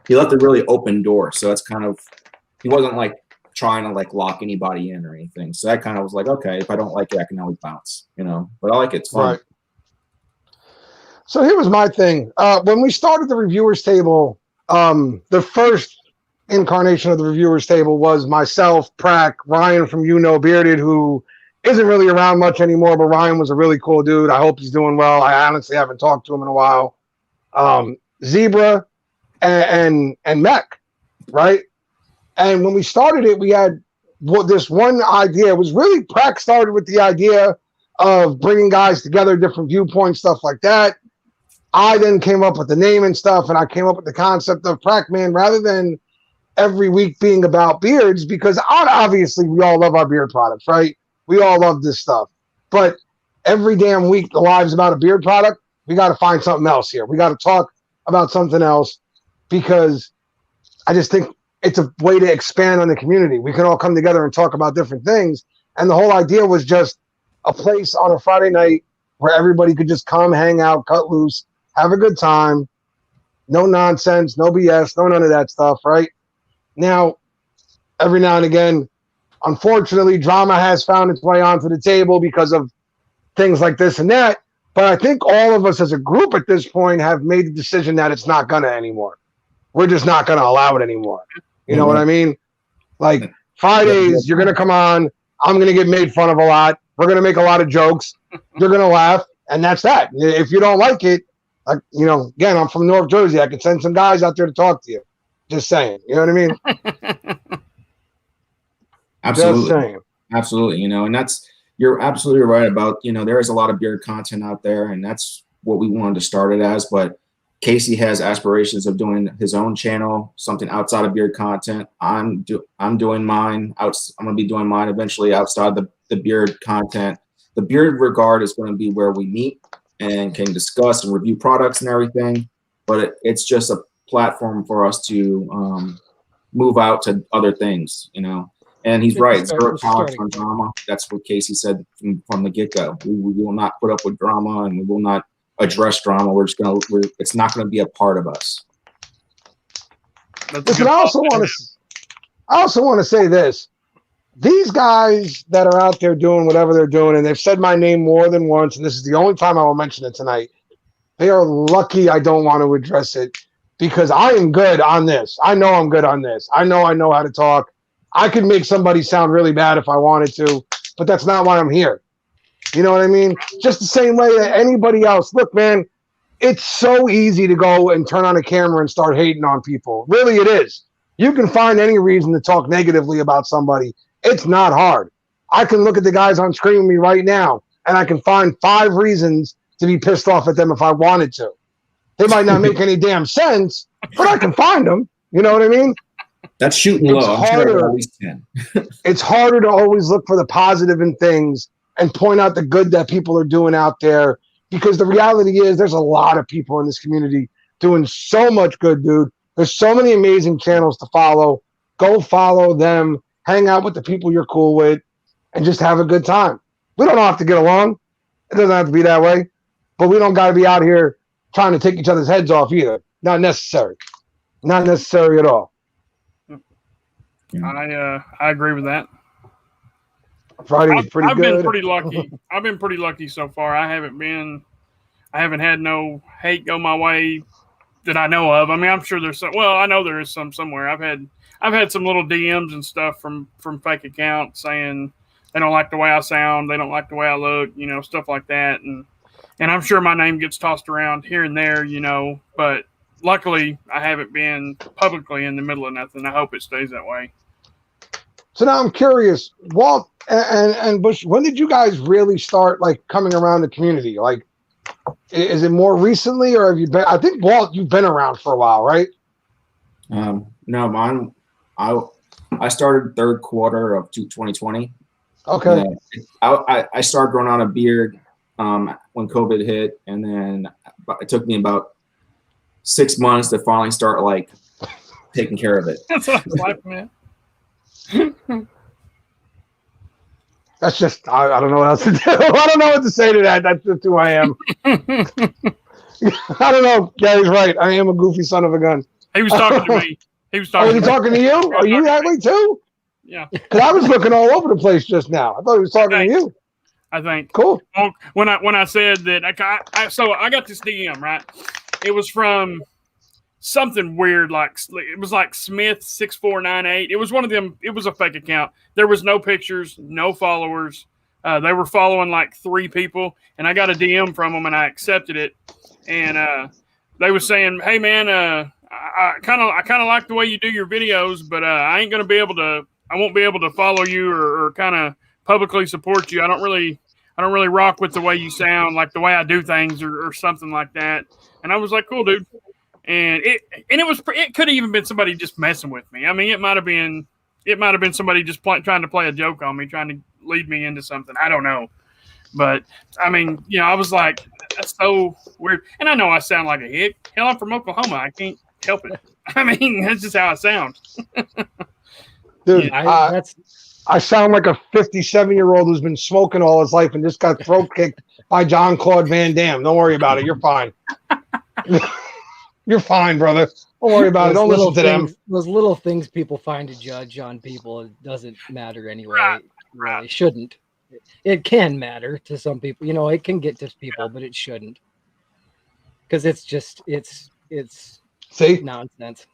He left a really open door. So that's kind of, he wasn't like trying to like lock anybody in or anything. So that kind of was like, okay, if I don't like it, I can always bounce, but I like it. It's fun. Right. So here was my thing. When we started the reviewers table, the first incarnation of the reviewers table was myself, Prack, Ryan from Bearded, who isn't really around much anymore, but Ryan was a really cool dude. I hope he's doing well. I honestly haven't talked to him in a while. Zebra and Mech, right? And when we started it, we had this one idea. It was really, Prack started with the idea of bringing guys together, different viewpoints, stuff like that. I then came up with the name and stuff, and I came up with the concept of Prack, man, rather than every week being about beards, because obviously we all love our beard products, right? We all love this stuff. But every damn week the live's about a beard product, we got to find something else here. We got to talk about something else, because I just think it's a way to expand on the community. We can all come together and talk about different things. And the whole idea was just a place on a Friday night where everybody could just come, hang out, cut loose, have a good time. No nonsense, no BS, no none of that stuff, right? Now, every now and again, unfortunately, drama has found its way onto the table because of things like this and that. But I think all of us as a group at this point have made the decision that it's not going to anymore. We're just not going to allow it anymore. You know what I mean? Like, Fridays, you're going to come on. I'm going to get made fun of a lot. We're going to make a lot of jokes. You're going to laugh. And that's that. If you don't like it, like, again, I'm from North Jersey. I could send some guys out there to talk to you. Just saying. You know what I mean? Absolutely. Just saying. Absolutely. And you're absolutely right about, there is a lot of beard content out there, and that's what we wanted to start it as. But Casey has aspirations of doing his own channel, something outside of beard content. I'm doing mine. I'm going to be doing mine eventually outside the beard content. The beard regard is going to be where we meet and can discuss and review products and everything. But it's just a platform for us to move out to other things, And he's right. Zero tolerance on drama. That's what Casey said from the get-go. We will not put up with drama, and we will not address drama. It's not going to be a part of us. Listen, I also want to say this. These guys that are out there doing whatever they're doing, and they've said my name more than once, and this is the only time I will mention it tonight, they are lucky I don't want to address it, because I am good on this. I know I'm good on this. I know how to talk. I could make somebody sound really bad if I wanted to, but that's not why I'm here. You know what I mean? Just the same way that anybody else. Look, man, it's so easy to go and turn on a camera and start hating on people. Really, it is. You can find any reason to talk negatively about somebody. It's not hard. I can look at the guys on screen with me right now, and I can find 5 reasons to be pissed off at them if I wanted to. They might not make any damn sense, but I can find them. You know what I mean? That's shooting low. I'm sure I always can. It's harder to always look for the positive in things and point out the good that people are doing out there, because the reality is there's a lot of people in this community doing so much good, dude. There's so many amazing channels to follow. Go follow them. Hang out with the people you're cool with, and just have a good time. We don't have to get along. It doesn't have to be that way. But we don't got to be out here trying to take each other's heads off either. Not necessary. Not necessary at all. I agree with that. Friday's pretty good. I've been pretty lucky. I've been pretty lucky so far. I haven't had no hate go my way that I know of. I mean, I'm sure there's some. Well, I know there is some somewhere. I've had some little DMs and stuff from fake accounts saying they don't like the way I sound, they don't like the way I look, stuff like that. And I'm sure my name gets tossed around here and there, but luckily I haven't been publicly in the middle of nothing. I hope it stays that way. So now I'm curious, Walt and Bush, when did you guys really start like coming around the community? Like, is it more recently, or have you been? I think, Walt, you've been around for a while, right? No, I started third quarter of 2020. Okay. I started growing out a beard when COVID hit, and then it took me about 6 months to finally start like taking care of it. That's what I was like, man. That's just, I don't know what else to do. I don't know what to say to that. That's just who I am. I don't know. Gary's right. I am a goofy son of a gun. He was talking to me. He was talking. Oh, he talking to you? Are you that way too? Yeah. Because I was looking all over the place just now. I thought he was talking to you. I think. Cool. When I said that, so I got this DM, right? It was from something weird, like it was like Smith6498. It was one of them. It was a fake account. There was no pictures, no followers. They were following like 3 people, and I got a DM from them, and I accepted it. And they were saying, "Hey, man, I kind of like the way you do your videos, but I ain't gonna be able to. I won't be able to follow you or kind of publicly support you. I don't really rock with the way you sound, like the way I do things, or something like that." And I was like, "Cool, dude." And it could have even been somebody just messing with me. I mean, it might have been somebody just trying to play a joke on me, trying to lead me into something. I don't know. But I mean, I was like, that's so weird. And I know I sound like a hick. Hell, I'm from Oklahoma. I can't help it. I mean, that's just how I sound. Dude, I sound like a 57-year-old who's been smoking all his life and just got throat kicked by John Claude Van Damme. Don't worry about it. You're fine. You're fine, brother. Don't worry about it. Don't listen to them. Those little things people find to judge on people, it doesn't matter anyway. Right. It shouldn't. It can matter to some people. It can get to people, but it shouldn't. Because it's just, it's See? Nonsense.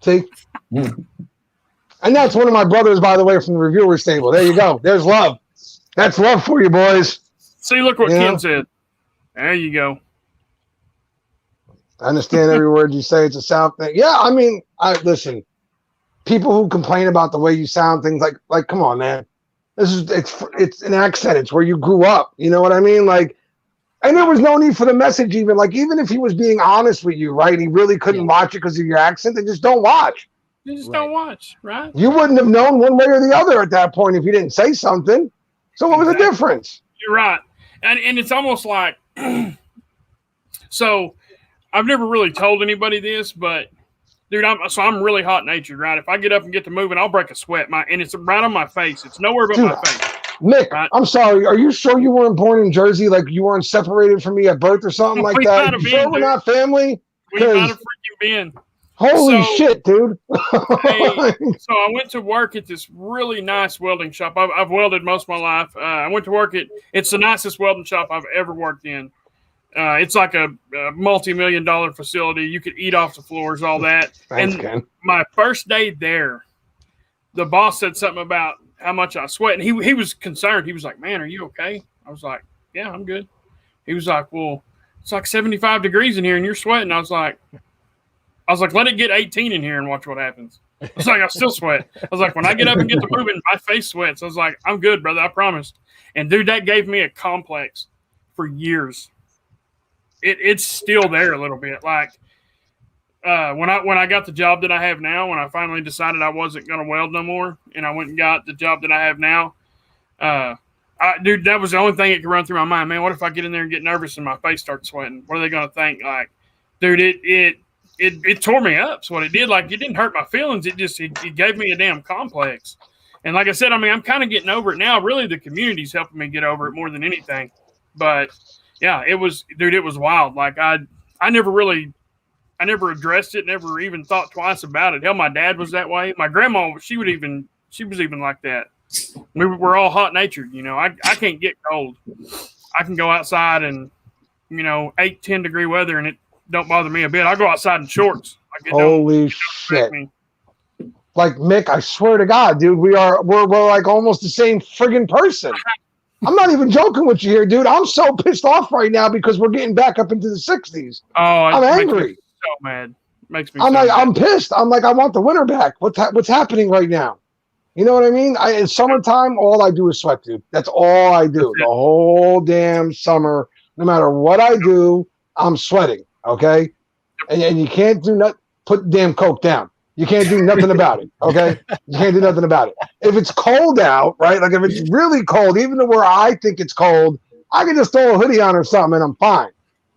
See? And that's one of my brothers, by the way, from the Reviewers Table. There you go. There's love. That's love for you, boys. See, look what Ken said. There you go. I understand every word you say. It's a South thing. Yeah, I mean, listen. People who complain about the way you sound, things like, come on, man. It's an accent. It's where you grew up. You know what I mean? Like, and there was no need for the message even. Like, even if he was being honest with you, right? He really couldn't watch it because of your accent. Then just don't watch. You just don't watch, right? You wouldn't have known one way or the other at that point if you didn't say something. So what was the difference? You're right. And it's almost like, so I've never really told anybody this, but dude, I'm really hot natured, right? If I get up and get to moving, I'll break a sweat. And it's right on my face. It's nowhere but my face. Mick, right? I'm sorry. Are you sure you weren't born in Jersey? Like you weren't separated from me at birth or something like that? You sure we're not family? We might have freaking been. Holy shit, dude. So I went to work at this really nice welding shop. I've welded most of my life. I went to work it's the nicest welding shop I've ever worked in. It's like a multi-million-dollar facility. You could eat off the floors, all that. Thanks, and Ken. My first day there, the boss said something about how much I sweat. And he was concerned. He was like, "Man, are you okay?" I was like, "Yeah, I'm good." He was like, "Well, it's like 75 degrees in here and you're sweating." I was like, "Let it get 18 in here and watch what happens." I was like, "I still sweat." I was like, "When I get up and get to moving, my face sweats." I was like, "I'm good, brother. I promised." And dude, that gave me a complex for years. It's still there a little bit. Like when I got the job that I have now, when I finally decided I wasn't going to weld no more, and I went and got the job that I have now, dude, that was the only thing that could run through my mind. Man, what if I get in there and get nervous and my face starts sweating? What are they going to think? Like, dude, it tore me up. So what it did, like, it didn't hurt my feelings. It gave me a damn complex. And like I said, I mean, I'm kind of getting over it now. Really, the community's helping me get over it more than anything. But yeah, it was wild. Like I never addressed it, never even thought twice about it. Hell, my dad was that way. My grandma, she was even like that. We're all hot natured, I can't get cold. I can go outside and 8-10 degree weather and it don't bother me a bit. I go outside in shorts. Holy shit. Like Mick, I swear to God, dude, we're like almost the same friggin' person. I'm not even joking with you here, dude. I'm so pissed off right now because we're getting back up into the 60s. Oh, I'm angry. So mad. Makes me. I'm pissed. I'm like, I want the winter back. What's happening right now? You know what I mean? In summertime, all I do is sweat, dude. That's all I do. The whole damn summer, no matter what I do, I'm sweating. Okay, and you can't do nothing. Put damn Coke down. You can't do nothing about it, okay? You can't do nothing about it. If it's cold out, right? Like if it's really cold, even to where I think it's cold, I can just throw a hoodie on or something and I'm fine.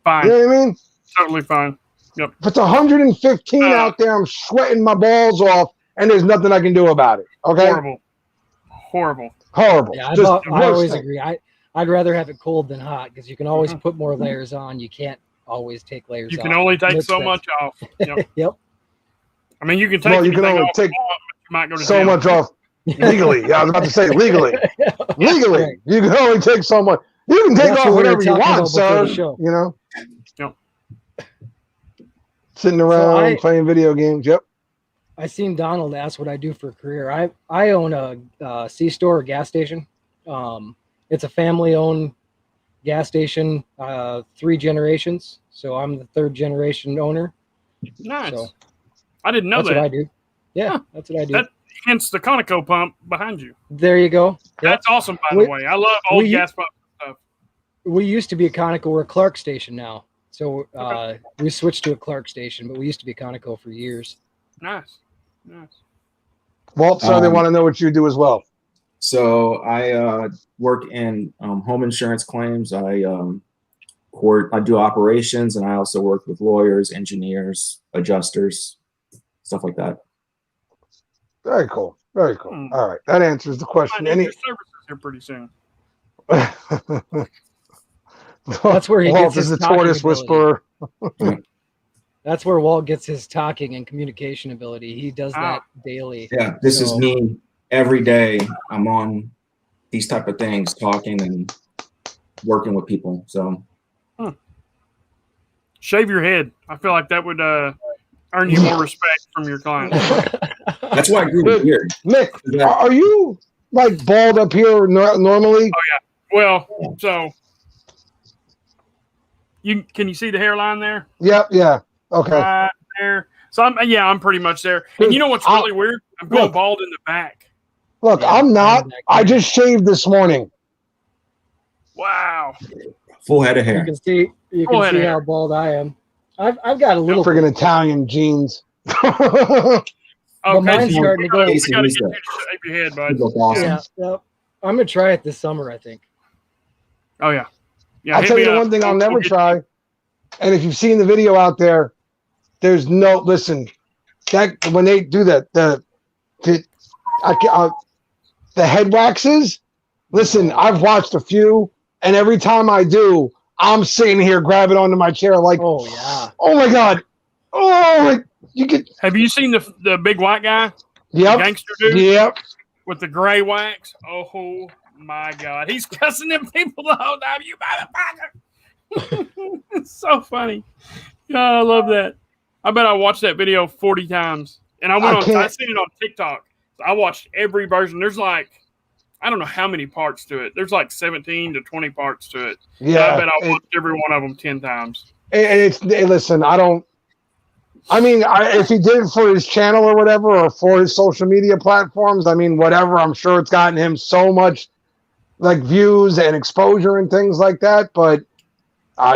Fine. You know what I mean? Totally fine. Yep. If it's 115 out there, I'm sweating my balls off, and there's nothing I can do about it. Okay? Horrible. Horrible. Yeah, I always agree. I'd rather have it cold than hot because you can always put more layers on. You can't always take layers off. You can only take so much off. Yep. Yep. I mean, you can take you can only off, take you might go to so jail. much off legally. Yeah, I was about to say legally. Legally, Right. you can only take so much. You can take That's off what we were whatever you talking want, about before sir. the show. You know, Yep. sitting around playing video games. Yep. I seen Donald ask what I do for a career. I own a C-store or gas station. It's a family-owned gas station, 3 generations. So I'm the 3rd generation owner. Nice. So I didn't know that's that. what I do. Yeah, that's what I do. Hence the Conoco pump behind you. There you go. Yep. That's awesome, by the way. I love old gas pump stuff. We used to be a Conoco. We're a Clark station now. So we switched to a Clark station, but we used to be Conoco for years. Nice. Walt, so they want to know what you do as well. So I work in home insurance claims. I do operations, and I also work with lawyers, engineers, adjusters, stuff like that. Very cool. Very cool. All right, that answers the question. I need your services here pretty soon. That's where he Walt gets his is the tortoise whisperer. That's where Walt gets his talking and communication ability. He does that daily. Yeah, this is me every day. I'm on these type of things, talking and working with people. So shave your head. I feel like that would earn you more respect from your clients. That's why I grew the beard. Mick, are you like bald up here normally? Oh yeah. Well, so can you see the hairline there? Yep. Yeah. Okay. Right there. So I'm pretty much there. And you know what's really weird? I'm going bald in the back. Look, I'm not. I just shaved this morning. Wow. Full head of hair. You can see how bald I am. I've got a little friggin' Italian jeans. But mine's starting to go. We gotta get you to shave your head, bud. Awesome. Yeah. I'm gonna try it this summer, I think. Oh yeah. Yeah. I'll tell you the one thing I'll never try. And if you've seen the video out there, there's no listen. That when they do that, the head waxes. Listen, I've watched a few, and every time I do, I'm sitting here grabbing onto my chair like, oh yeah, oh my god, oh you get. Have you seen the big white guy? Yep. The gangster dude. Yep. With the gray wax. Oh my god, he's cussing them people the whole time. You motherfucker. It's so funny. God, I love that. I bet I watched that video 40 times. And I seen it on TikTok. So I watched every version. There's like, I don't know how many parts to it. There's like 17 to 20 parts to it. Yeah. I bet I watched every one of them 10 times. And listen, if he did it for his channel or whatever, or for his social media platforms, whatever, I'm sure it's gotten him so much like views and exposure and things like that. But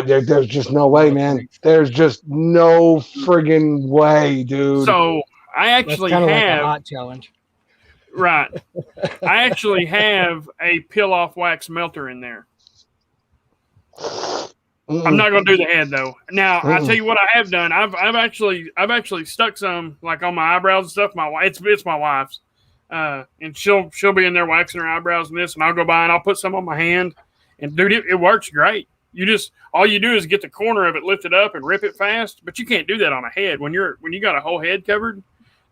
there's just no way, man. There's just no friggin' way, dude. So I actually have like a hot challenge. Right. I actually have a peel-off wax melter in there. I'm not going to do the head though. Now I'll tell you what I have done. I've actually stuck some like on my eyebrows and stuff. It's my wife's, and she'll be in there waxing her eyebrows and this, and I'll go by and I'll put some on my hand, and dude, it works great. All you do is get the corner of it lifted up and rip it fast, but you can't do that on a head when you got a whole head covered.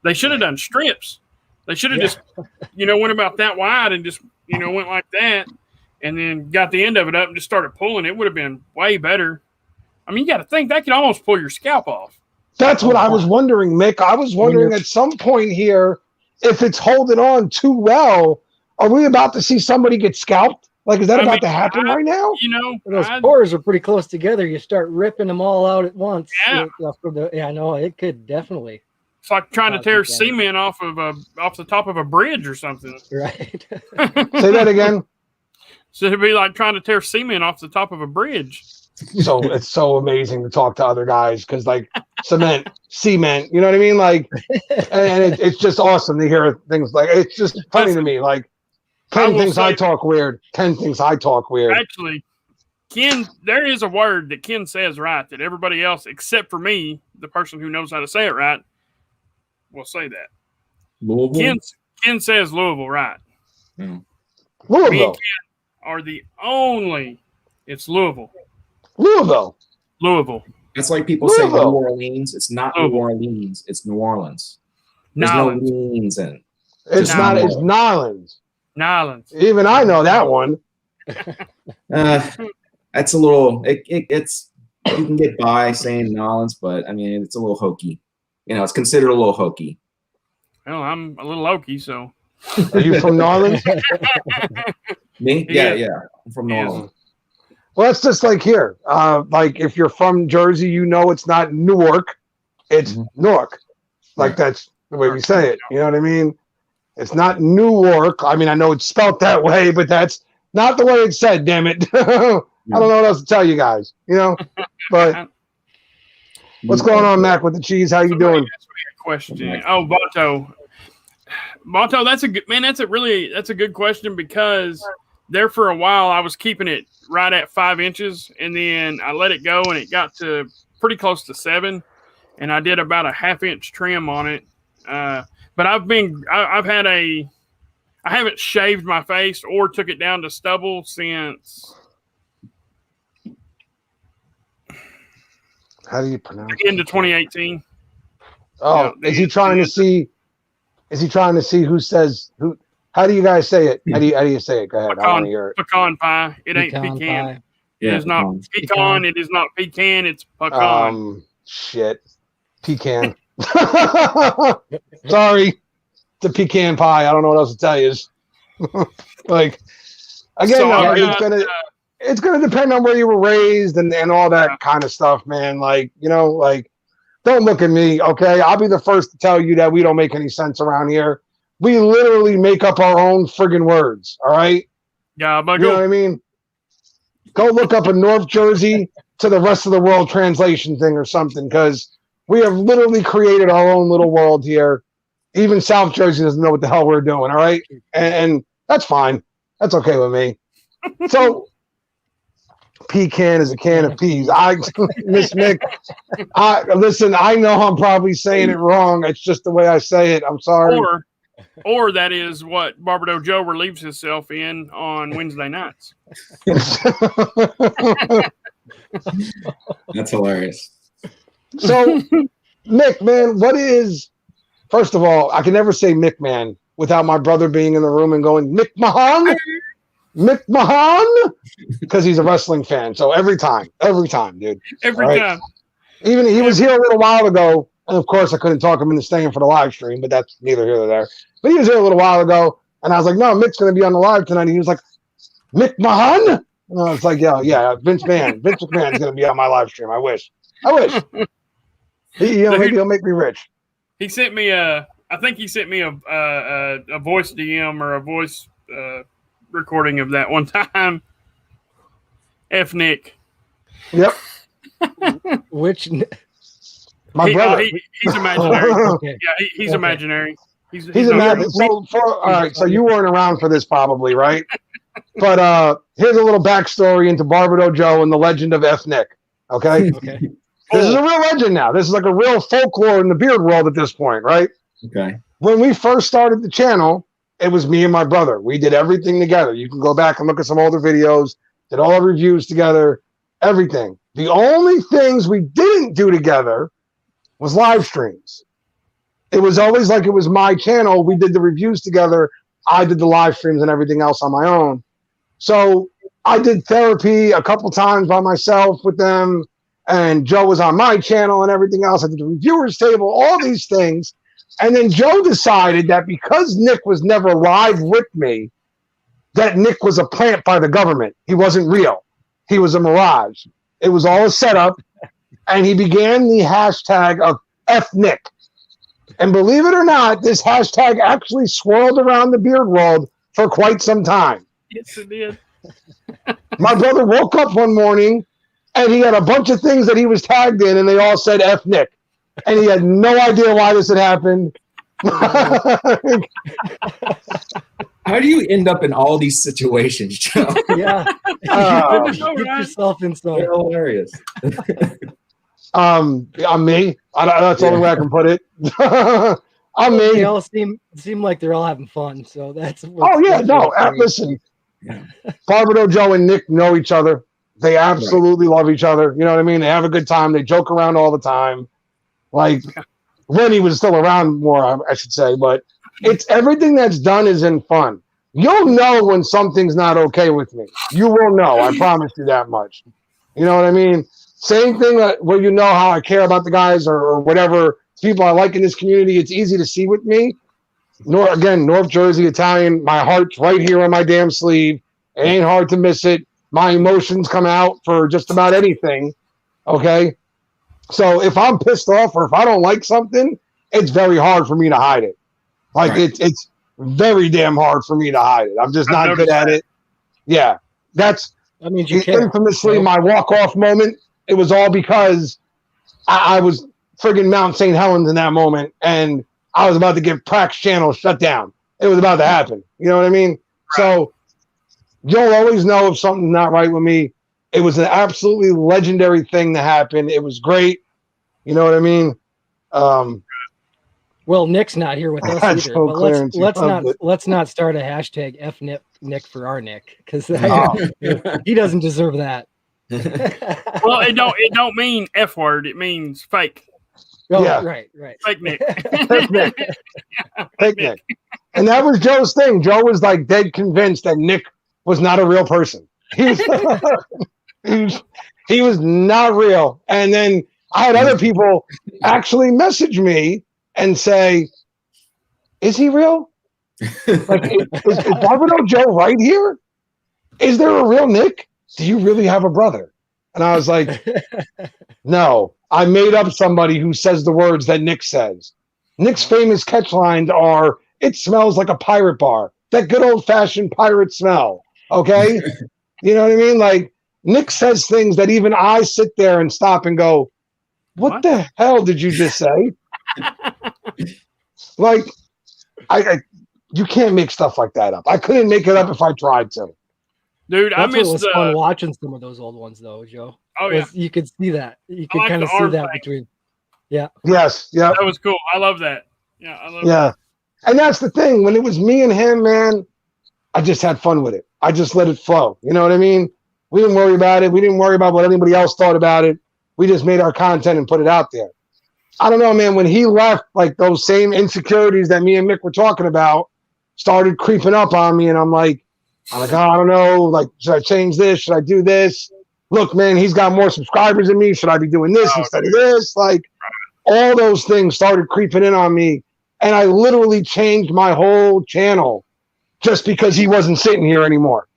They should have done strips. They should have just went about that wide and just went like that. And then got the end of it up and just started pulling. It would have been way better. You got to think that could almost pull your scalp off. That's what I was wondering, Mick. I was wondering at some point here, if it's holding on too well, are we about to see somebody get scalped? Like, is that about to happen right now? Those pores are pretty close together. You start ripping them all out at once. Yeah. I know it could definitely. It's like trying to tear cement off the top of a bridge or something. Right. Say that again. So it'd be like trying to tear cement off the top of a bridge. So it's so amazing to talk to other guys because like cement, you know what I mean? Like, and it's just awesome to hear things like, it's just funny to me. Like 10 things I talk weird, 10 things I talk weird. Actually, Ken, there is a word that Ken says right that everybody else, except for me, the person who knows how to say it right, will say that. Louisville? Ken says Louisville right. Yeah. Louisville. Me and Ken are the only. It's Louisville. Louisville. It's like people Louisville. say New Orleans. It's not New Orleans. It's New Orleans. There's no leans in it. It's not. It's Nolans. Nolans. Even I know that one. That's a little. It's you can get by saying Nolans, but I mean it's a little hokey. You know, it's considered a little hokey. Well, I'm a little hokey, so. Are you from Nolans? Me? Yeah. I'm from New Orleans. Well, it's just like here. Like if you're from Jersey, you know it's not Newark, it's Newark. Like that's the way we say it. You know what I mean? It's not Newark. I mean, I know it's spelled that way, but that's not the way it's said. Damn it! I don't know what else to tell you guys. You know, but what's going on, Mac, with the cheese? How you doing? Question. Oh, Bato, that's a good man. That's a good question because there for a while I was keeping it right at 5 inches, and then I let it go, and it got to pretty close to 7, and I did about a half-inch trim on it. But I haven't shaved my face or took it down to stubble since. How do you pronounce it? Into 2018. Oh, is he trying to see? Is he trying to see who says who? How do you guys say it? How do you say it? Go ahead. I want to hear it. Pecan pie. It ain't pecan. It is not pecan. It is not pecan. It's pecan. Shit. Pecan. Sorry. It's a pecan pie. I don't know what else to tell you. Like, again, so it's gonna depend on where you were raised and all that kind of stuff, man. Like, you know, like, don't look at me, okay? I'll be the first to tell you that we don't make any sense around here. We literally make up our own friggin' words, all right? Yeah, but you know what I mean? Go look up a North Jersey to the rest of the world translation thing or something, because we have literally created our own little world here. Even South Jersey doesn't know what the hell we're doing, all right? And that's fine. That's okay with me. So, pecan is a can of peas. Miss Mick, listen, I know I'm probably saying it wrong. It's just the way I say it. I'm sorry. Or that is what Barbados Joe relieves himself in on Wednesday nights. That's hilarious. So, Mick, man, what is, first of all, I can never say MickMan without my brother being in the room and going, MickMan? MickMan? Because he's a wrestling fan. So every time, dude. Every time. Even he was here a little while ago, and of course I couldn't talk him into staying for the live stream, but that's neither here nor there. But he was here a little while ago, and I was like, no, Mick's going to be on the live tonight. And he was like, MickMan? And I was like, yeah, Vince McMahon's going to be on my live stream. I wish. Maybe he'll make me rich. He sent me I think he sent me a voice DM or a voice recording of that one time. F Nick. Yep. Which my brother. He's imaginary. Okay. Yeah, he's imaginary. He's imaginary. So all right, so you weren't around for this probably, right? But here's a little backstory into Barbados Joe and the legend of F Nick. Okay. This is a real legend now. This is like a real folklore in the beard world at this point, right? Okay. When we first started the channel, it was me and my brother. We did everything together. You can go back and look at some older videos, did all our reviews together, everything. The only things we didn't do together was live streams. It was always like it was my channel. We did the reviews together. I did the live streams and everything else on my own. So I did therapy a couple times by myself with them, and Joe was on my channel and everything else. I did the reviewers table, all these things. And then Joe decided that because Nick was never live with me, that Nick was a plant by the government. He wasn't real. He was a mirage. It was all a setup. And he began the hashtag of FNick. And believe it or not, this hashtag actually swirled around the beard world for quite some time. Yes, it did. My brother woke up one morning and he had a bunch of things that he was tagged in, and they all said FNick. And he had no idea why this had happened. How do you end up in all these situations, Joe? Yeah. Get yourself in some. Hilarious. I'm me. That's the only way I can put it. I'm me. They all seem like they're all having fun. So that's. Listen. Barbaro Joe and Nick know each other. They absolutely love each other. You know what I mean? They have a good time. They joke around all the time. Like when he was still around more, I should say. But it's everything that's done is in fun. You'll know when something's not okay with me. You will know. I promise you that much. You know what I mean? Same thing where you know how I care about the guys or whatever people I like in this community. It's easy to see with me. North Jersey, Italian. My heart's right here on my damn sleeve. It ain't hard to miss it. My emotions come out for just about anything. Okay? So if I'm pissed off or if I don't like something, it's very hard for me to hide it. Like it's very damn hard for me to hide it. I'm just not good at it. Yeah. That's infamously my walk-off moment. It was all because I was friggin' Mount St. Helens in that moment, and I was about to get Prax channel shut down. It was about to happen. You know what I mean? Right. So you'll always know if something's not right with me. It was an absolutely legendary thing to happen. It was great. You know what I mean? Well, Nick's not here with us either. So but let's not start a hashtag F Nick for our Nick, because he doesn't deserve that. Well, it don't mean F word. It means fake. Oh, yeah. Right. Fake Nick. Fake Nick. And that was Joe's thing. Joe was like dead convinced that Nick was not a real person. He was not real. And then I had other people actually message me and say, "Is he real? Like, is Barbaro Joe right here? Is there a real Nick? Do you really have a brother?" And I was like, "No, I made up somebody who says the words that Nick says." Nick's famous catch lines are, "It smells like a pirate bar." That good old-fashioned pirate smell, okay? You know what I mean? Like, Nick says things that even I sit there and stop and go, what the hell did you just say? Like, you can't make stuff like that up. I couldn't make it up if I tried to. Dude, I missed. It was fun watching some of those old ones, though, Joe. Oh yeah, you could see that. You could kind of see that between. Yeah. Yes. Yeah. That was cool. I love that. Yeah, I love. Yeah, and that's the thing. When it was me and him, man, I just had fun with it. I just let it flow. You know what I mean? We didn't worry about it. We didn't worry about what anybody else thought about it. We just made our content and put it out there. I don't know, man. When he left, like those same insecurities that me and Mick were talking about started creeping up on me, and I'm like, oh, I don't know. Like, should I change this? Should I do this? Look, man, he's got more subscribers than me. Should I be doing this instead of this? Like, all those things started creeping in on me, and I literally changed my whole channel just because he wasn't sitting here anymore.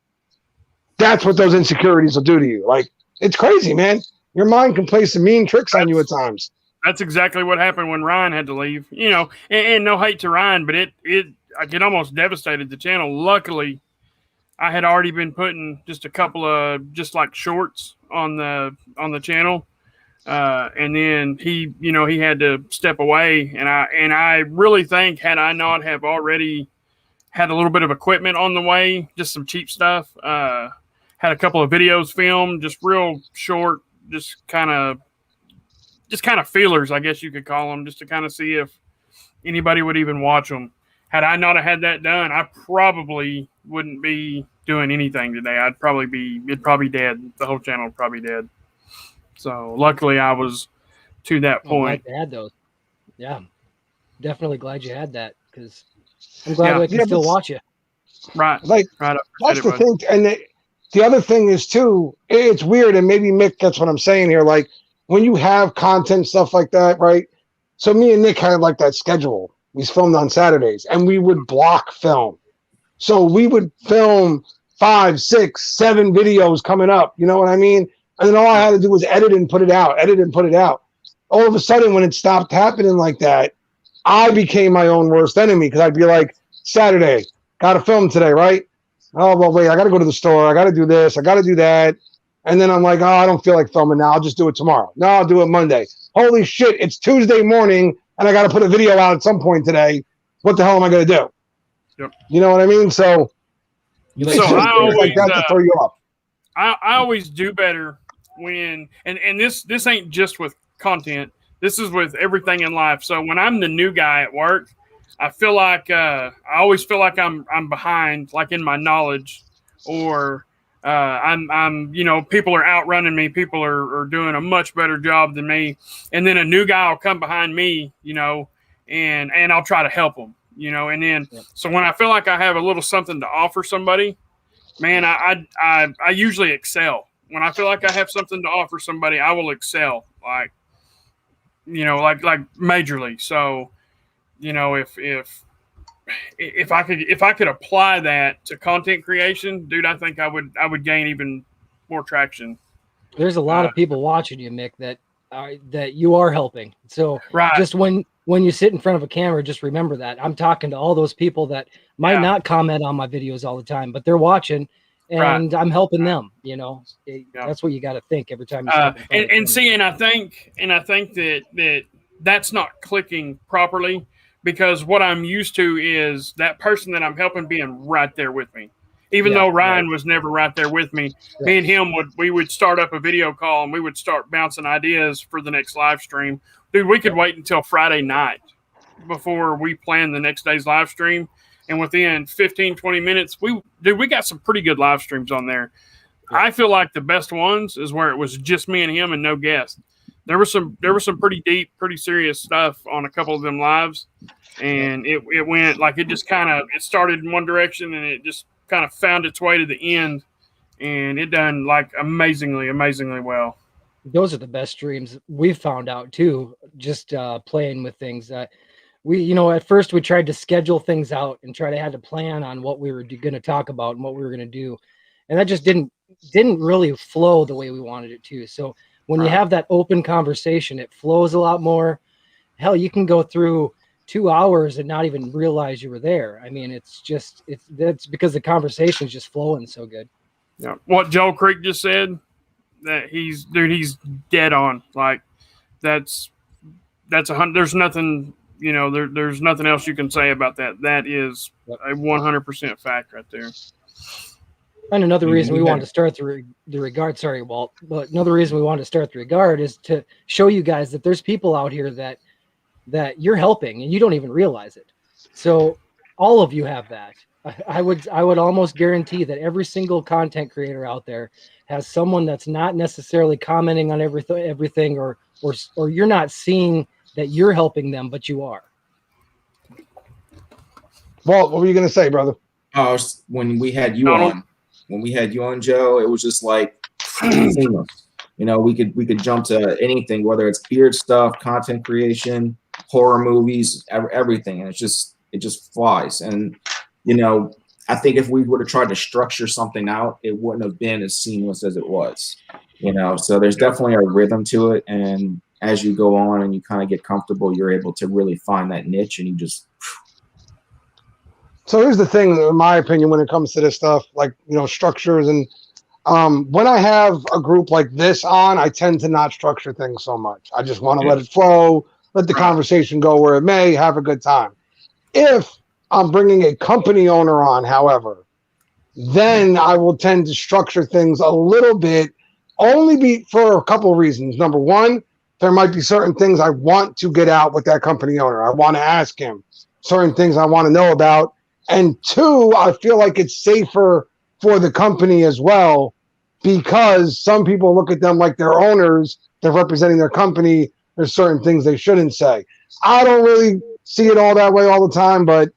That's what those insecurities will do to you. Like, it's crazy, man. Your mind can play some mean tricks on you at times. That's exactly what happened when Ryan had to leave. You know, and no hate to Ryan, but it almost devastated the channel. Luckily, I had already been putting just a couple of just like shorts on the channel, and then he had to step away, and I really think had I not have already had a little bit of equipment on the way, just some cheap stuff, had a couple of videos filmed, just real short, just kind of feelers, I guess you could call them, just to kind of see if anybody would even watch them. Had I not have had that done, I probably wouldn't be doing anything today. It'd probably be dead. The whole channel would probably be dead. So luckily I was to that point. I'm glad you had those. Yeah. Definitely glad you had that, because I'm glad I can still watch you. Right. Like, right. That's the thing. And the other thing is, too, it's weird, and maybe Mick gets what I'm saying here. Like, when you have content, stuff like that, right? So me and Nick had like that schedule. We filmed on Saturdays, and we would block film. So we would film 5, 6, 7 videos coming up. You know what I mean? And then all I had to do was edit and put it out. All of a sudden, when it stopped happening like that, I became my own worst enemy, because I'd be like, Saturday, got to film today, right? Oh, well, wait, I got to go to the store. I got to do this. I got to do that. And then I'm like, oh, I don't feel like filming now. I'll just do it tomorrow. No, I'll do it Monday. Holy shit, it's Tuesday morning, and I got to put a video out at some point today. What the hell am I going to do? Yep. You know what I mean? So, so I always, like that to throw you off. I always do better when, and this ain't just with content. This is with everything in life. So when I'm the new guy at work, I feel like I always feel like I'm behind, like in my knowledge, or I'm people are outrunning me. People are doing a much better job than me, and then a new guy will come behind me, and I'll try to help them, and then so when I feel like I have a little something to offer somebody, man, I usually excel. When I feel like I have something to offer somebody, I will excel, like majorly. So, if I could apply that to content creation, dude, I think I would gain even more traction. There's a lot of people watching you, Mick, that you are helping. So just when you sit in front of a camera, just remember that I'm talking to all those people that might not comment on my videos all the time, but they're watching, and I'm helping them. That's what you got to think every time you step in front of I think that's not clicking properly, because what I'm used to is that person that I'm helping being right there with me. Even though Ryan was never right there with me, me and him would start up a video call and we would start bouncing ideas for the next live stream. Dude, we could wait until Friday night before we plan the next day's live stream. And within 15, 20 minutes, we got some pretty good live streams on there. Yeah. I feel like the best ones is where it was just me and him and no guest. There was some pretty deep, pretty serious stuff on a couple of them lives. And it went like it started in one direction and it just kind of found its way to the end, and it done like amazingly well. Those are the best streams we've found out too, just playing with things that we, at first we tried to schedule things out and had to plan on what we were going to talk about and what we were going to do. And that just didn't really flow the way we wanted it to. So when you have that open conversation, it flows a lot more. Hell, you can go through 2 hours and not even realize you were there. I mean, that's because the conversation is just flowing so good. Yeah. What Joel Creek just said, that he's dead on. Like that's there's nothing, there's nothing else you can say about that. That is a 100% fact right there. And another reason we wanted to start the regard, sorry, Walt, but another reason we wanted to start the regard is to show you guys that there's people out here that you're helping and you don't even realize it. So all of you have that. I would almost guarantee that every single content creator out there has someone that's not necessarily commenting on everything or you're not seeing that you're helping them, but you are. Walt, what were you going to say, brother? When we had you on, Joe, it was just like seamless. We could jump to anything, whether it's beard stuff, content creation, horror movies, everything, and it just flies. And I think if we would have tried to structure something out, it wouldn't have been as seamless as it was. So there's definitely a rhythm to it, and as you go on and you kind of get comfortable, you're able to really find that niche, and you just. So here's the thing, in my opinion, when it comes to this stuff, like structures and. When I have a group like this on, I tend to not structure things so much. I just want to let it flow, let the conversation go where it may, have a good time. If I'm bringing a company owner on, however, then I will tend to structure things a little bit, for a couple of reasons. Number one, there might be certain things I want to get out with that company owner. I want to ask him certain things I want to know about. And two, I feel like it's safer for the company as well, because some people look at them like they're owners, they're representing their company. There's certain things they shouldn't say. I don't really see it all that way all the time, but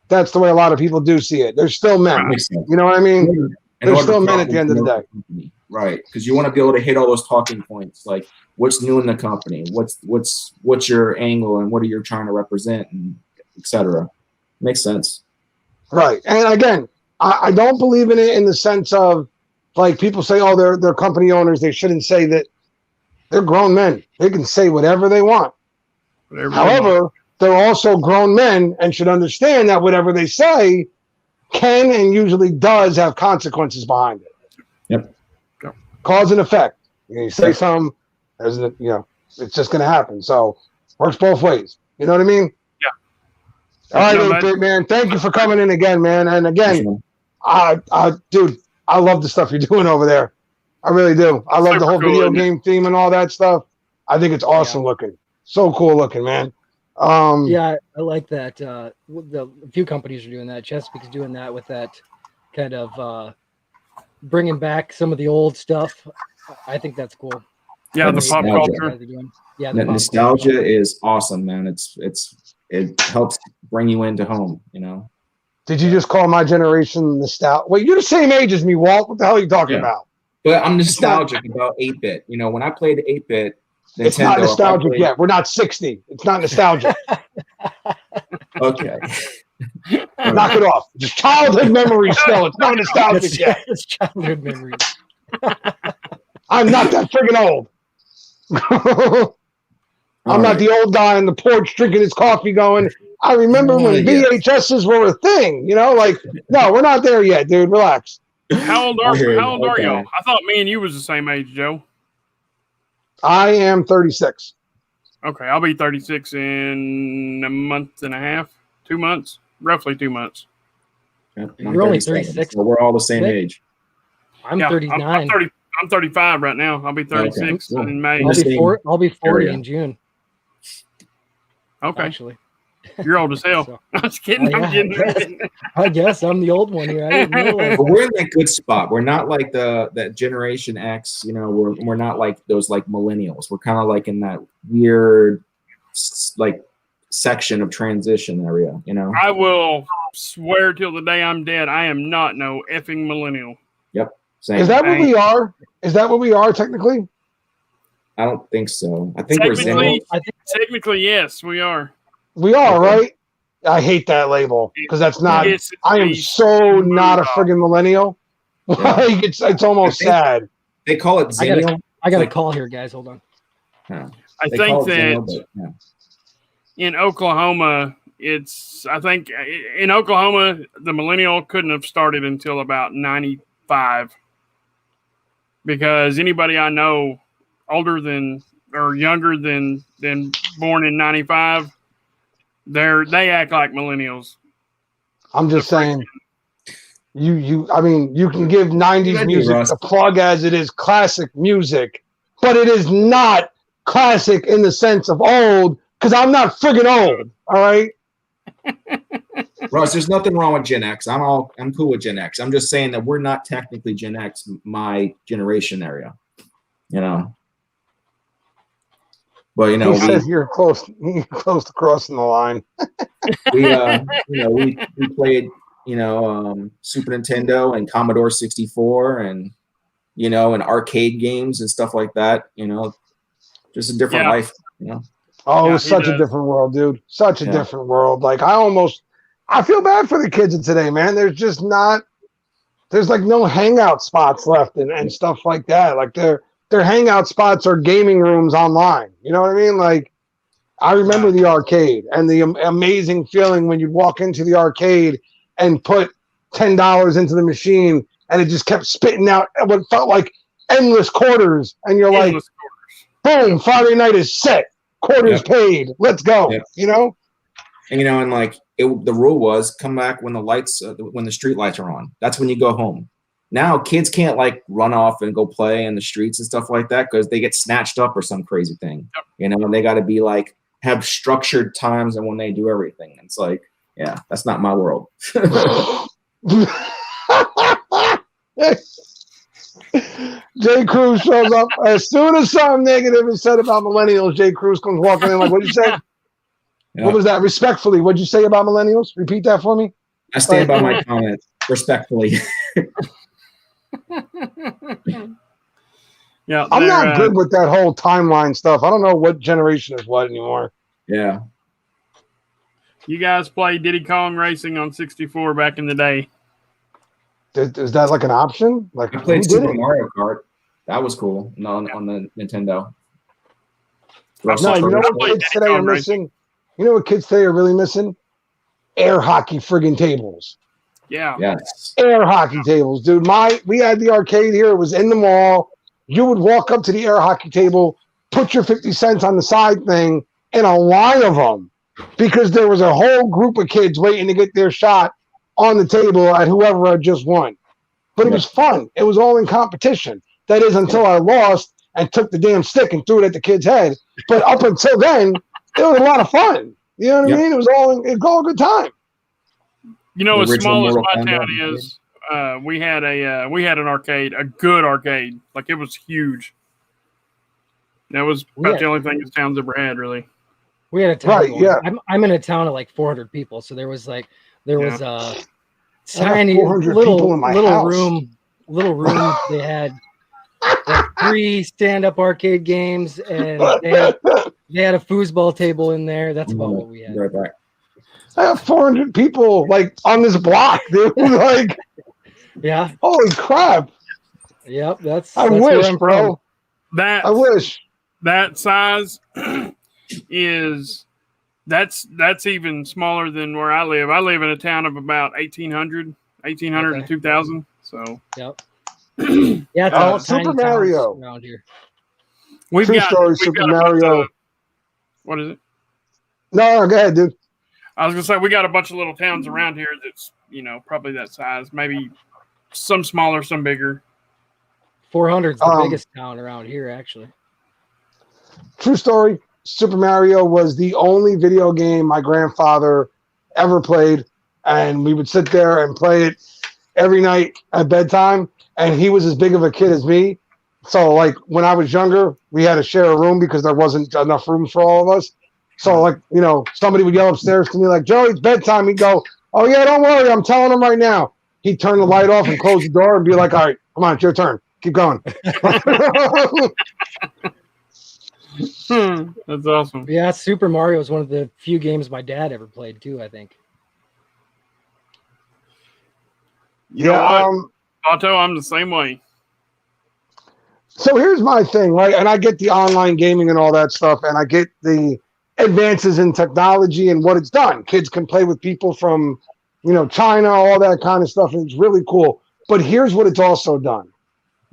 that's the way a lot of people do see it. They're still men. You know what I mean? They're still men at the end of the day. Right. Because you want to be able to hit all those talking points, like what's new in the company, what's your angle, and what are you trying to represent, and et cetera. Makes sense. Right. And again, I don't believe in it in the sense of, like, people say, oh, they're company owners, they shouldn't say that. They're grown men. They can say whatever they want. However, they're also grown men and should understand that whatever they say can and usually does have consequences behind it. Yep. Cause and effect. You say something, it's just going to happen. So works both ways. You know what I mean? Yeah. All right, 8-Bit, man. Thank you for coming in again, man. And again, dude, I love the stuff you're doing over there. I really do. I love the whole video game theme and all that stuff. I think it's awesome looking. So cool looking, man. Yeah, I like that. The few companies are doing that. Chesapeake's doing that with that kind of bringing back some of the old stuff. I think that's cool. Yeah, the pop culture. Yeah, the nostalgia is awesome, man. It helps bring you into home, you know. Did you just call my generation nostalgia? Wait, you're the same age as me, Walt. What the hell are you talking about? But I'm nostalgic about 8-Bit. You know, when I played 8-Bit, Nintendo, it's not nostalgic yet. We're not 60. It's not nostalgic. Okay. Knock it off. Just childhood memories still. It's not nostalgic yet. It's childhood memories. I'm not that friggin' old. I'm not the old guy on the porch drinking his coffee going, I remember when VHSs were a thing, you know, like, no, we're not there yet, dude. Relax. How old are y'all? I thought me and you was the same age, Joe. I am 36. Okay, I'll be 36 in a month and a half, 2 months, roughly 2 months. You're only 36. So we're all the same age. I'm 39. I'm 35 right now. I'll be 36 in May. I'll be 40 in June. Okay. Actually. You're old as hell. So, I'm just kidding. I'm kidding. I guess I'm the old one here. I didn't realize but we're in that good spot. We're not like that Generation X, you know, we're not like those like millennials. We're kind of like in that weird like section of transition area, you know. I will swear till the day I'm dead, I am not no effing millennial. Yep. Same. Is that what we are? Is that what we are technically? I don't think so. I think we're Zennials. Technically, yes, we are. We are, right? I hate that label because that's not. I am so not a friggin' millennial. Yeah. Like it's almost sad. They call it Zennial. I got a call here, guys. Hold on. I think that in Oklahoma, I think in Oklahoma, the millennial couldn't have started until about 95. Because anybody I know older than or younger than born in 95, they act like millennials. I'm just saying, I mean, you can give 90s music a plug as it is classic music, but it is not classic in the sense of old, because I'm not friggin' old, all right? Russ, there's nothing wrong with Gen X. I'm cool with Gen X. I'm just saying that we're not technically Gen X, my generation area, you know. But you know, he says you're close to crossing the line. we played, you know, Super Nintendo and Commodore 64, and you know, and arcade games and stuff like that. You know, just a different life. You know. Oh, it was such a different world, dude. Such a different world. Like I feel bad for the kids of today, man. There's like no hangout spots left and stuff like that. Like their hangout spots are gaming rooms online. You know what I mean? Like I remember the arcade and the amazing feeling when you'd walk into the arcade and put $10 into the machine and it just kept spitting out what felt like endless quarters. And you're like, boom, Friday night is set. Quarters paid. Let's go. Yep. You know? And you know, and like the rule was come back when the street lights are on. That's when you go home. Now kids can't like run off and go play in the streets and stuff like that because they get snatched up or some crazy thing. Yep. You know, and they got to be like have structured times and when they do everything. It's like, yeah, that's not my world. Jay Cruz shows up as soon as something negative is said about millennials. Jay Cruz comes walking in like, "What'd you say? Yeah. What was that? Respectfully, what'd you say about millennials? Repeat that for me." I stand by my comment respectfully. Yeah, I'm not good with that whole timeline stuff. I don't know what generation is what anymore. Yeah. You guys played Diddy Kong Racing on 64 back in the day. Is that like an option? Like I played Super Mario Kart. That was cool. No, on the Nintendo. No, you know what kids today are missing? You know what kids today are really missing? Air hockey friggin' tables. Yeah. Yes. Air hockey tables, dude. We had the arcade here. It was in the mall. You would walk up to the air hockey table, put your 50 cents on the side thing, and a line of them because there was a whole group of kids waiting to get their shot on the table at whoever had just won. But it was fun. It was all in competition. That is until I lost and took the damn stick and threw it at the kid's head. But up until then, it was a lot of fun. You know what I mean? It was all a good time. You know, as small as my town is, we had an arcade, a good arcade. Like, it was huge. That was about the only thing this town's ever had, really. We had a town. I'm in a town of like 400 people, so there was a tiny little room. They had like 3 stand-up arcade games, and they had a foosball table in there. That's about what we had. Right back. I have 400 people like on this block, dude. Like, yeah. Holy crap. Yep, that's I wish, bro. I wish that size is that's even smaller than where I live. I live in a town of about 1,800 to 2,000. So yep. Yeah, it's all Super Mario around here. We've got Super Mario. What is it? No, go ahead, dude. I was gonna say we got a bunch of little towns around here that's probably that size. Maybe some smaller, some bigger. 400's the biggest town around here, actually. True story. Super Mario was the only video game my grandfather ever played, and we would sit there and play it every night at bedtime. And he was as big of a kid as me. So, like, when I was younger, we had to share a room because there wasn't enough room for all of us. So, like, somebody would yell upstairs to me, like, Joey, it's bedtime. He'd go, oh, yeah, don't worry. I'm telling him right now. He'd turn the light off and close the door and be like, all right, come on, it's your turn. Keep going. That's awesome. Yeah, Super Mario is one of the few games my dad ever played, too, I think. Otto, I'm the same way. So here's my thing, right? And I get the online gaming and all that stuff, and I get the advances in technology and what it's done. Kids can play with people from, China, all that kind of stuff, and it's really cool. But here's what it's also done.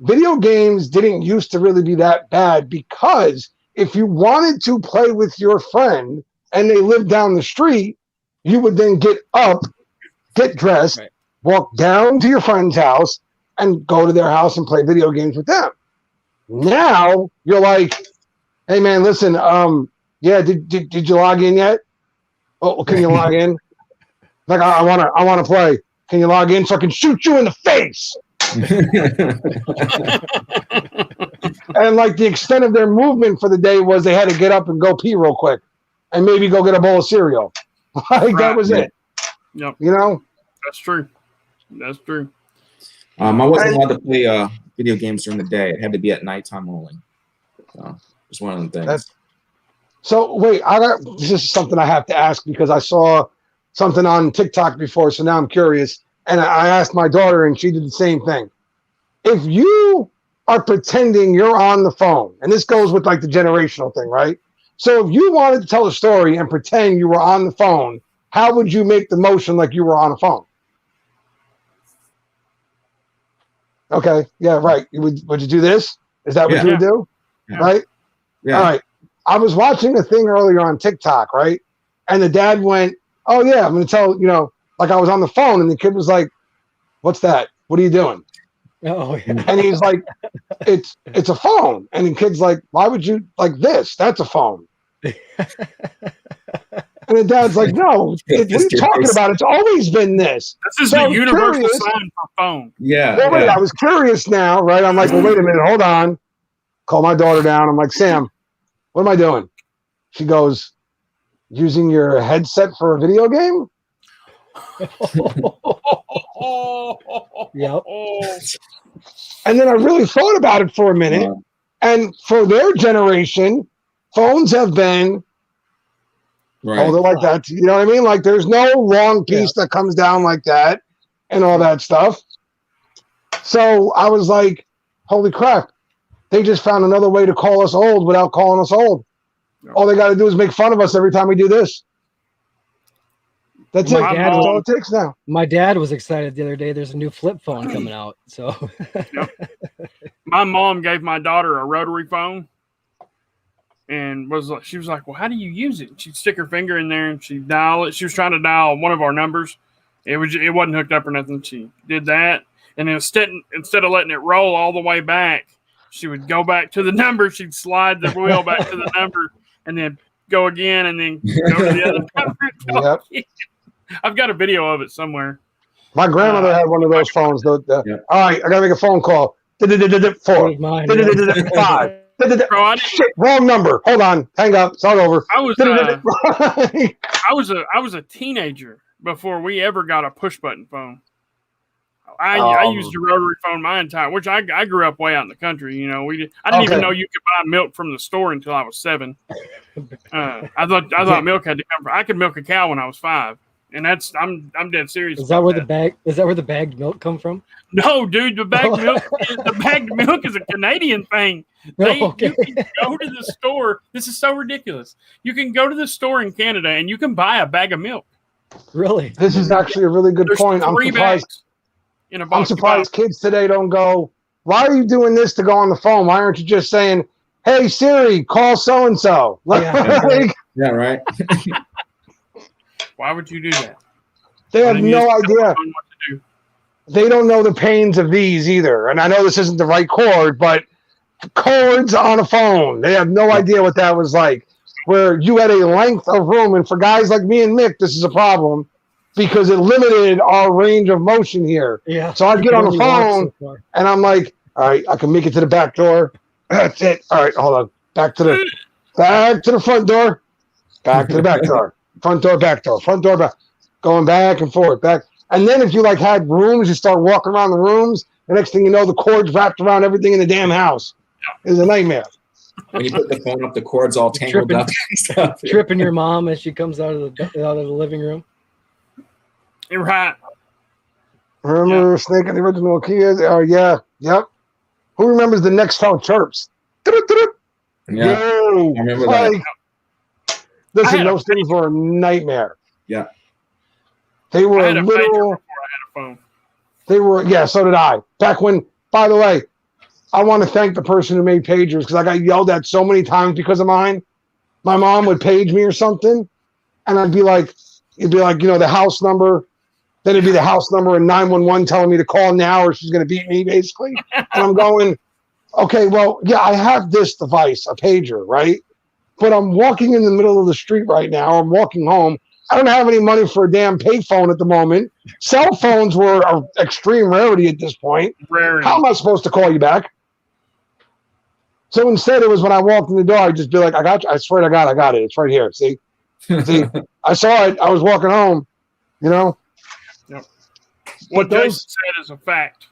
Video games didn't used to really be that bad because if you wanted to play with your friend and they lived down the street, you would then get up, get dressed, walk down to your friend's house, and go to their house and play video games with them. Now you're like, hey man, listen, did you log in yet? Oh, can you log in? Like, I wanna play. Can you log in so I can shoot you in the face? And like the extent of their movement for the day was they had to get up and go pee real quick and maybe go get a bowl of cereal. That was it. Yep. That's true. That's true. I wasn't allowed to play video games during the day. It had to be at nighttime only. So it's one of the things. So wait, this is something I have to ask because I saw something on TikTok before, so now I'm curious. And I asked my daughter, and she did the same thing. If you are pretending you're on the phone, and this goes with like the generational thing, right? So if you wanted to tell a story and pretend you were on the phone, how would you make the motion like you were on a phone? Okay, yeah, right. Would you do this? Is that what you would do? Yeah. Right? Yeah. All right. I was watching a thing earlier on TikTok, right? And the dad went, oh, yeah, I'm going to tell, like I was on the phone, and the kid was like, what's that? What are you doing? Oh, yeah. And he's like, it's a phone. And the kid's like, why would you like this? That's a phone. And the dad's like, no, what are you talking about? It's always been this. This is the universal sign for phone. Yeah. Well, wait, I was curious now, right? I'm like, well, wait a minute, hold on. Call my daughter down. I'm like, Sam, what am I doing? She goes, using your headset for a video game? Yep. And then I really thought about it for a minute. And for their generation, phones have been older like that. You know what I mean? Like there's no long piece that comes down like that and all that stuff. So I was like, holy crap. They just found another way to call us old without calling us old. All they got to do is make fun of us every time we do this. That's That's all it takes now. My dad was excited the other day. There's a new flip phone coming out. So My mom gave my daughter a rotary phone. and she was like, well, how do you use it? She'd stick her finger in there and she'd dial it. She was trying to dial one of our numbers. It wasn't hooked up or nothing. She did that. And then instead of letting it roll all the way back, she would go back to the number. She'd slide the wheel back to the number and then go again and then go to the other number. Yep. I've got a video of it somewhere. My grandmother had one of those phones. All right, I got to make a phone call. 4. 5. Bro, shit, wrong number. Hold on. Hang up. It's all over. I was a teenager before we ever got a push button phone. I used a rotary phone my entire, which I grew up way out in the country. You know, I didn't even know you could buy milk from the store until I was 7. I thought milk had to come from. I could milk a cow when I was 5, and I'm dead serious. Is that where the bagged milk come from? No, dude, the bagged milk is a Canadian thing. You can go to the store. This is so ridiculous. You can go to the store in Canada and you can buy a bag of milk. Really? This is actually a really good point. I'm surprised kids today don't go, why are you doing this to go on the phone? Why aren't you just saying, hey, Siri, call so-and-so? Yeah, right. Why would you do that? They have no idea. They don't know the pains of these either. And I know this isn't the right chord, but chords on a phone. They have no idea what that was like. Where you had a length of room, and for guys like me and Mick, this is a problem because it limited our range of motion here. Yeah. So I'd get on the phone, and I'm like, all right, I can make it to the back door. That's it. All right, hold on. Back to the front door. Back to the back door. Front door, back door. Front door, back. Going back and forth, back. And then if you had rooms, you start walking around the rooms. The next thing you know, the cord's wrapped around everything in the damn house. It's a nightmare. When you put the phone up, the cord's all tangled up and stuff. Tripping your mom as she comes out of the living room. You're right. Remember Snake and the original Kias? Oh, yeah. Yep. Who remembers the Nextel chirps? Yeah. I remember that. Listen, those things were a nightmare. Yeah. They were I had a pager before I had a phone. They were, so did I. Back when, by the way, I want to thank the person who made pagers because I got yelled at so many times because of mine. My mom would page me or something, and it'd be like, the house number. Then it'd be the house number and 911 telling me to call now or she's going to beat me, basically. And I'm going, okay, well, yeah, I have this device, a pager, right? But I'm walking in the middle of the street right now. I'm walking home. I don't have any money for a damn payphone at the moment. Cell phones were an extreme rarity at this point. Rarity. How am I supposed to call you back? So instead, it was when I walked in the door, I'd just be like, I got you. I swear to God, I got it. It's right here. See, I saw it. I was walking home, Yep. What Jason said is a fact.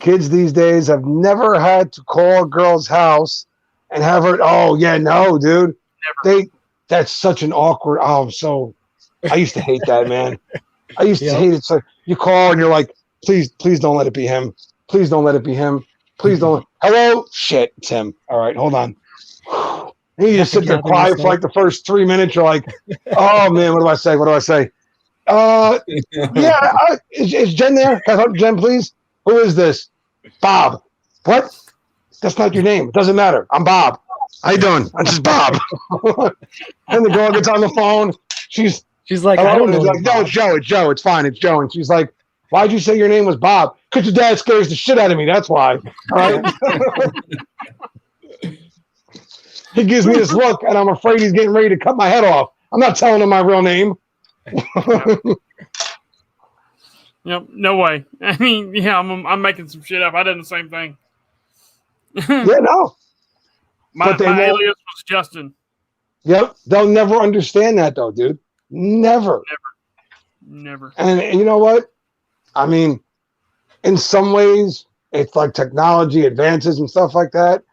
Kids these days have never had to call a girl's house and have her. Oh, yeah, no, dude. Never. That's such an awkward. I used to hate that, man. I used to hate it. So you call and you're like, please don't let it be him. Please don't let it be him. Please don't. Hello? Shit, it's him. All right, hold on. And you just sit there quiet for the first 3 minutes. You're like, oh, man, what do I say? What do I say? Is Jen there? Can I talk to Jen, please? Who is this? Bob. What? That's not your name. It doesn't matter. I'm Bob. How you doing? I'm just Bob. And the girl gets on the phone. She's like, I don't know. Like, no, it's Joe. It's Joe. It's fine. It's Joe. And she's like, why'd you say your name was Bob? Because your dad scares the shit out of me. That's why. All right. He gives me this look, and I'm afraid he's getting ready to cut my head off. I'm not telling him my real name. Yep. No way. I mean, yeah, I'm making some shit up. I did the same thing. Yeah, no. My alias was Justin. Yep. They'll never understand that, though, dude. Never. And you know what? I mean, in some ways, it's like technology advances and stuff like that,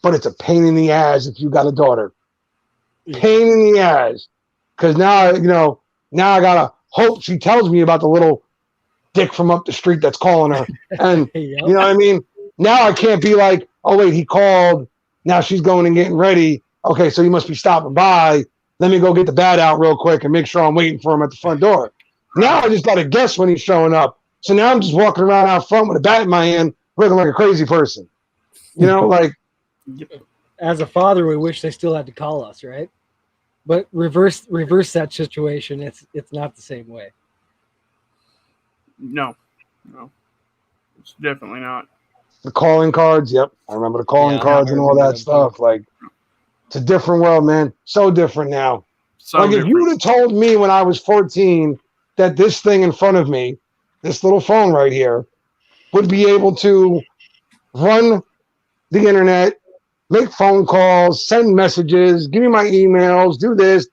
but it's a pain in the ass if you got a daughter. Pain in the ass. Because now, now I got to hope she tells me about the little dick from up the street that's calling her. And, you know what I mean? Now I can't be like, oh, wait, he called. Now she's going and getting ready. Okay, so he must be stopping by. Let me go get the bat out real quick and make sure I'm waiting for him at the front door. Now I just got to guess when he's showing up. So now I'm just walking around out front with a bat in my hand, looking like a crazy person. as a father, we wish they still had to call us, right? But reverse that situation. It's not the same way. No, it's definitely not. The calling cards, yep. I remember the calling cards and all that stuff. Like, it's a different world, man. So different now. So like, if you would have told me when I was 14 that this thing in front of me, this little phone right here, would be able to run the internet, make phone calls, send messages, give me my emails, do this,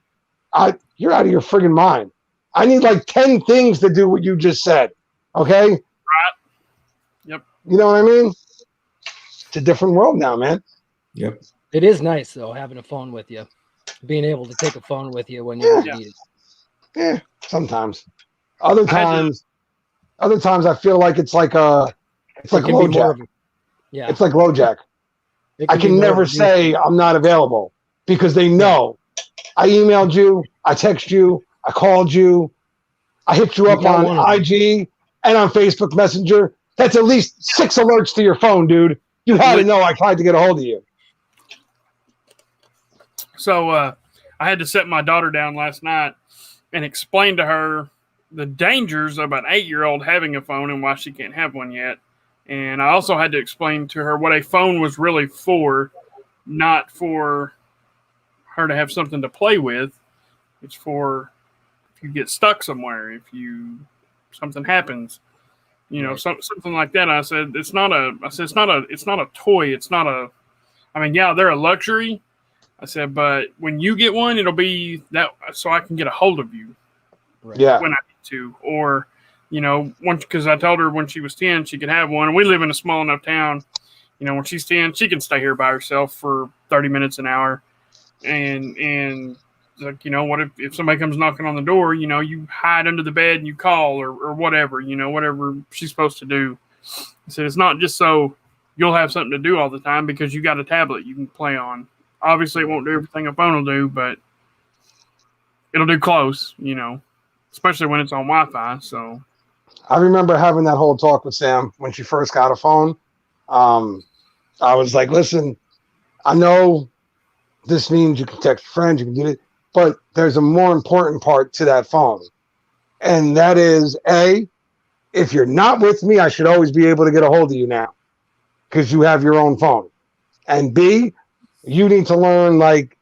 you're out of your friggin' mind. I need like 10 things to do what you just said. Okay? Right. Yep. You know what I mean? It's a different world now, man. Yep. It is nice though, having a phone with you, being able to take a phone with you when you need it. Yeah, sometimes. Other times I feel like it's like LoJack. Yeah. It's like LoJack. I can never say I'm not available because they know I emailed you, I text you, I called you, I hit you up on IG and on Facebook Messenger. That's at least 6 alerts to your phone, dude. You had to know I tried to get a hold of you. So I had to set my daughter down last night and explain to her the dangers of an 8-year-old having a phone and why she can't have one yet. And I also had to explain to her what a phone was really for, not for her to have something to play with. It's for if you get stuck somewhere, if something happens, something like that. I said it's not a toy. It's not a. I mean, yeah, they're a luxury. I said, but when you get one, it'll be that so I can get a hold of you. Right. Yeah. When I need to, or because I told her when she was 10 she could have one. And we live in a small enough town. When she's 10, she can stay here by herself for 30 minutes an hour. And like, what if somebody comes knocking on the door, you hide under the bed and you call or whatever, whatever she's supposed to do. I said, it's not just so you'll have something to do all the time because you got a tablet you can play on. Obviously it won't do everything a phone will do, but it'll do close, especially when it's on Wi-Fi. So I remember having that whole talk with Sam when she first got a phone. I was like, listen, I know this means you can text friends, you can do it, but there's a more important part to that phone. And that is, A, if you're not with me, I should always be able to get a hold of you now because you have your own phone. And B, you need to learn like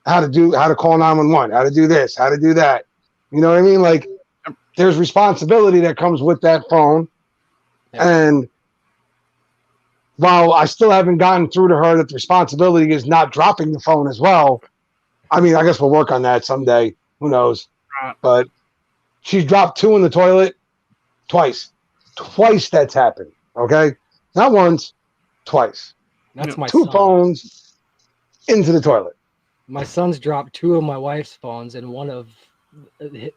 how to call 911, how to do this, how to do that. You know what I mean? Like there's responsibility that comes with that phone. Yeah. And while I still haven't gotten through to her that the responsibility is not dropping the phone as well, I mean, I guess we'll work on that someday. Who knows? But she's dropped 2 in the toilet twice. Twice that's happened. Okay? Not once, twice. That's my 2 son. phones into the toilet. My son's dropped 2 of my wife's phones and one of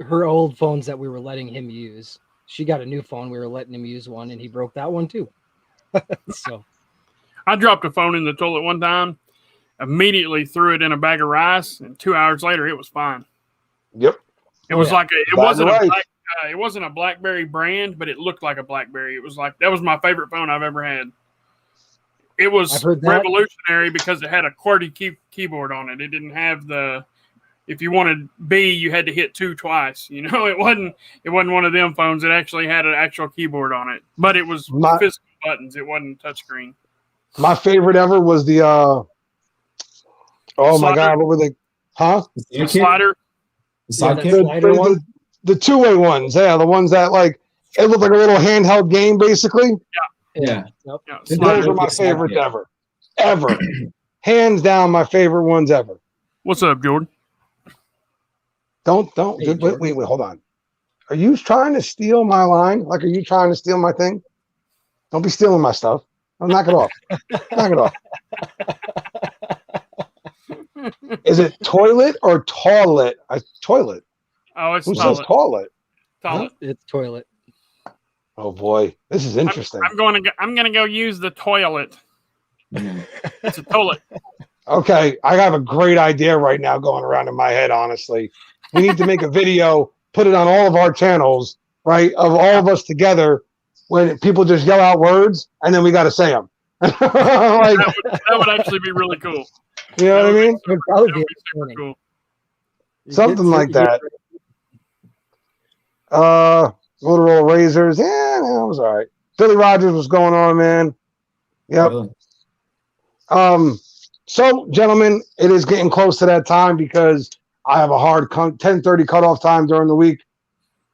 her old phones that we were letting him use. She got a new phone. We were letting him use one, and he broke that one too. So, I dropped a phone in the toilet one time, immediately threw it in a bag of rice, and 2 hours later, it was fine. Yep. It was like it wasn't a BlackBerry brand, but it looked like a BlackBerry. It was like that was my favorite phone I've ever had. It was revolutionary because it had a QWERTY keyboard on it. It didn't have if you wanted B, you had to hit 2 twice. It wasn't one of them phones. It actually had an actual keyboard on it, but it was physical buttons. It wasn't touchscreen. My favorite ever was the my God, what were they? Huh? The slider. The 2-way ones. Yeah, the ones that like it looked like a little handheld game, basically. Yeah. Those were my favorites ever. Hands down, my favorite ones ever. What's up, Jordan? Don't wait, hold on. Are you trying to steal my line? Like, are you trying to steal my thing? Don't be stealing my stuff. I'll knock it off. Knock it off. Is it toilet or toilet? Toilet. Oh, it's Who toilet. says toilet? Toilet. It's toilet. Oh boy, this is interesting. I'm gonna go use the toilet. It's a toilet. Okay, I have a great idea right now going around in my head. Honestly, we need to make a video, put it on all of our channels, right? Of all of us together, when people just yell out words, and then we got to say them. That would actually be really cool. You know what I mean? It would probably be super cool. Something like that. Motorola Razors. Yeah, that was all right. Billy Rogers was going on, man. Yep. Really? So, gentlemen, it is getting close to that time because I have a hard 10:30 cutoff time during the week.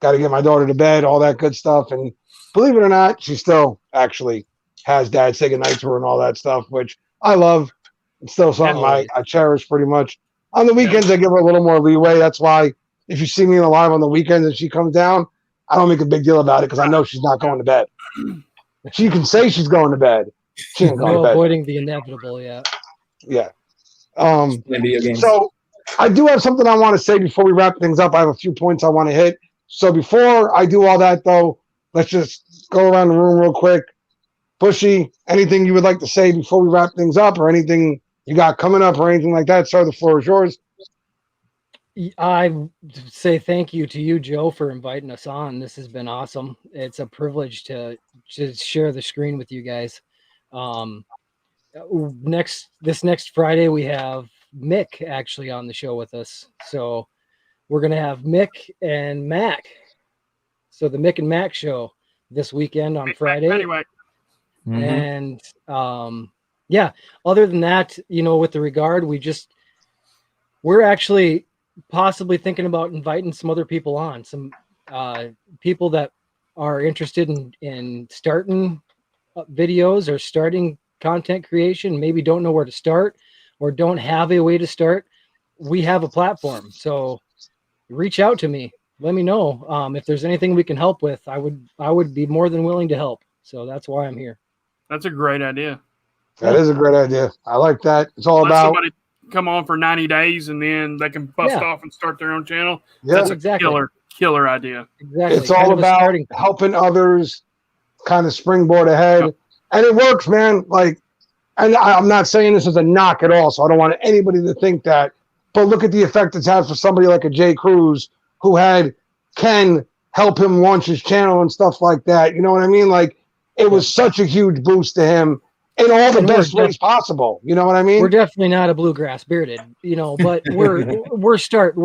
Got to get my daughter to bed, all that good stuff. And believe it or not, she still actually has dad say goodnight to her and all that stuff, which I love. It's still something I cherish pretty much. On the weekends, I give her a little more leeway. That's why if you see me live on the weekends and she comes down, I don't make a big deal about it because I know she's not going to bed. She can say she's going to bed. She ain't going to bed. Avoiding the inevitable, yeah. Yeah. So I do have something I want to say before we wrap things up. I have a few points I want to hit. So before I do all that, though, let's just go around the room real quick. Bushy, anything you would like to say before we wrap things up, or anything you got coming up, or anything like that? Sir, the floor is yours. I say thank you to you, Joe, for inviting us on. This has been awesome. It's a privilege to share the screen with you guys. This next Friday, we have Mick actually on the show with us. So we're going to have Mick and Mac. So the Mick and Mac show this weekend on Friday. Anyway. And yeah, other than that, with the regard, we're actually possibly thinking about inviting some other people on, some people that are interested in starting videos or starting content creation, maybe don't know where to start or don't have a way to start. We have a platform, so reach out to me. Let me know if there's anything we can help with. I would be more than willing to help. So that's why I'm here. That's a great idea. That is a great idea. I like that. It's all about somebody come on for 90 days and then they can bust off and start their own channel. Yeah, that's a killer idea. Exactly. It's all about helping others kind of springboard ahead. Yep. And it works, man. Like, and I'm not saying this is a knock at all, so I don't want anybody to think that. But look at the effect it's had for somebody like a Jay Cruz who had Ken help him launch his channel and stuff like that. You know what I mean? Like, it was such a huge boost to him in all the best ways possible. You know what I mean? We're definitely not a bluegrass bearded, but we're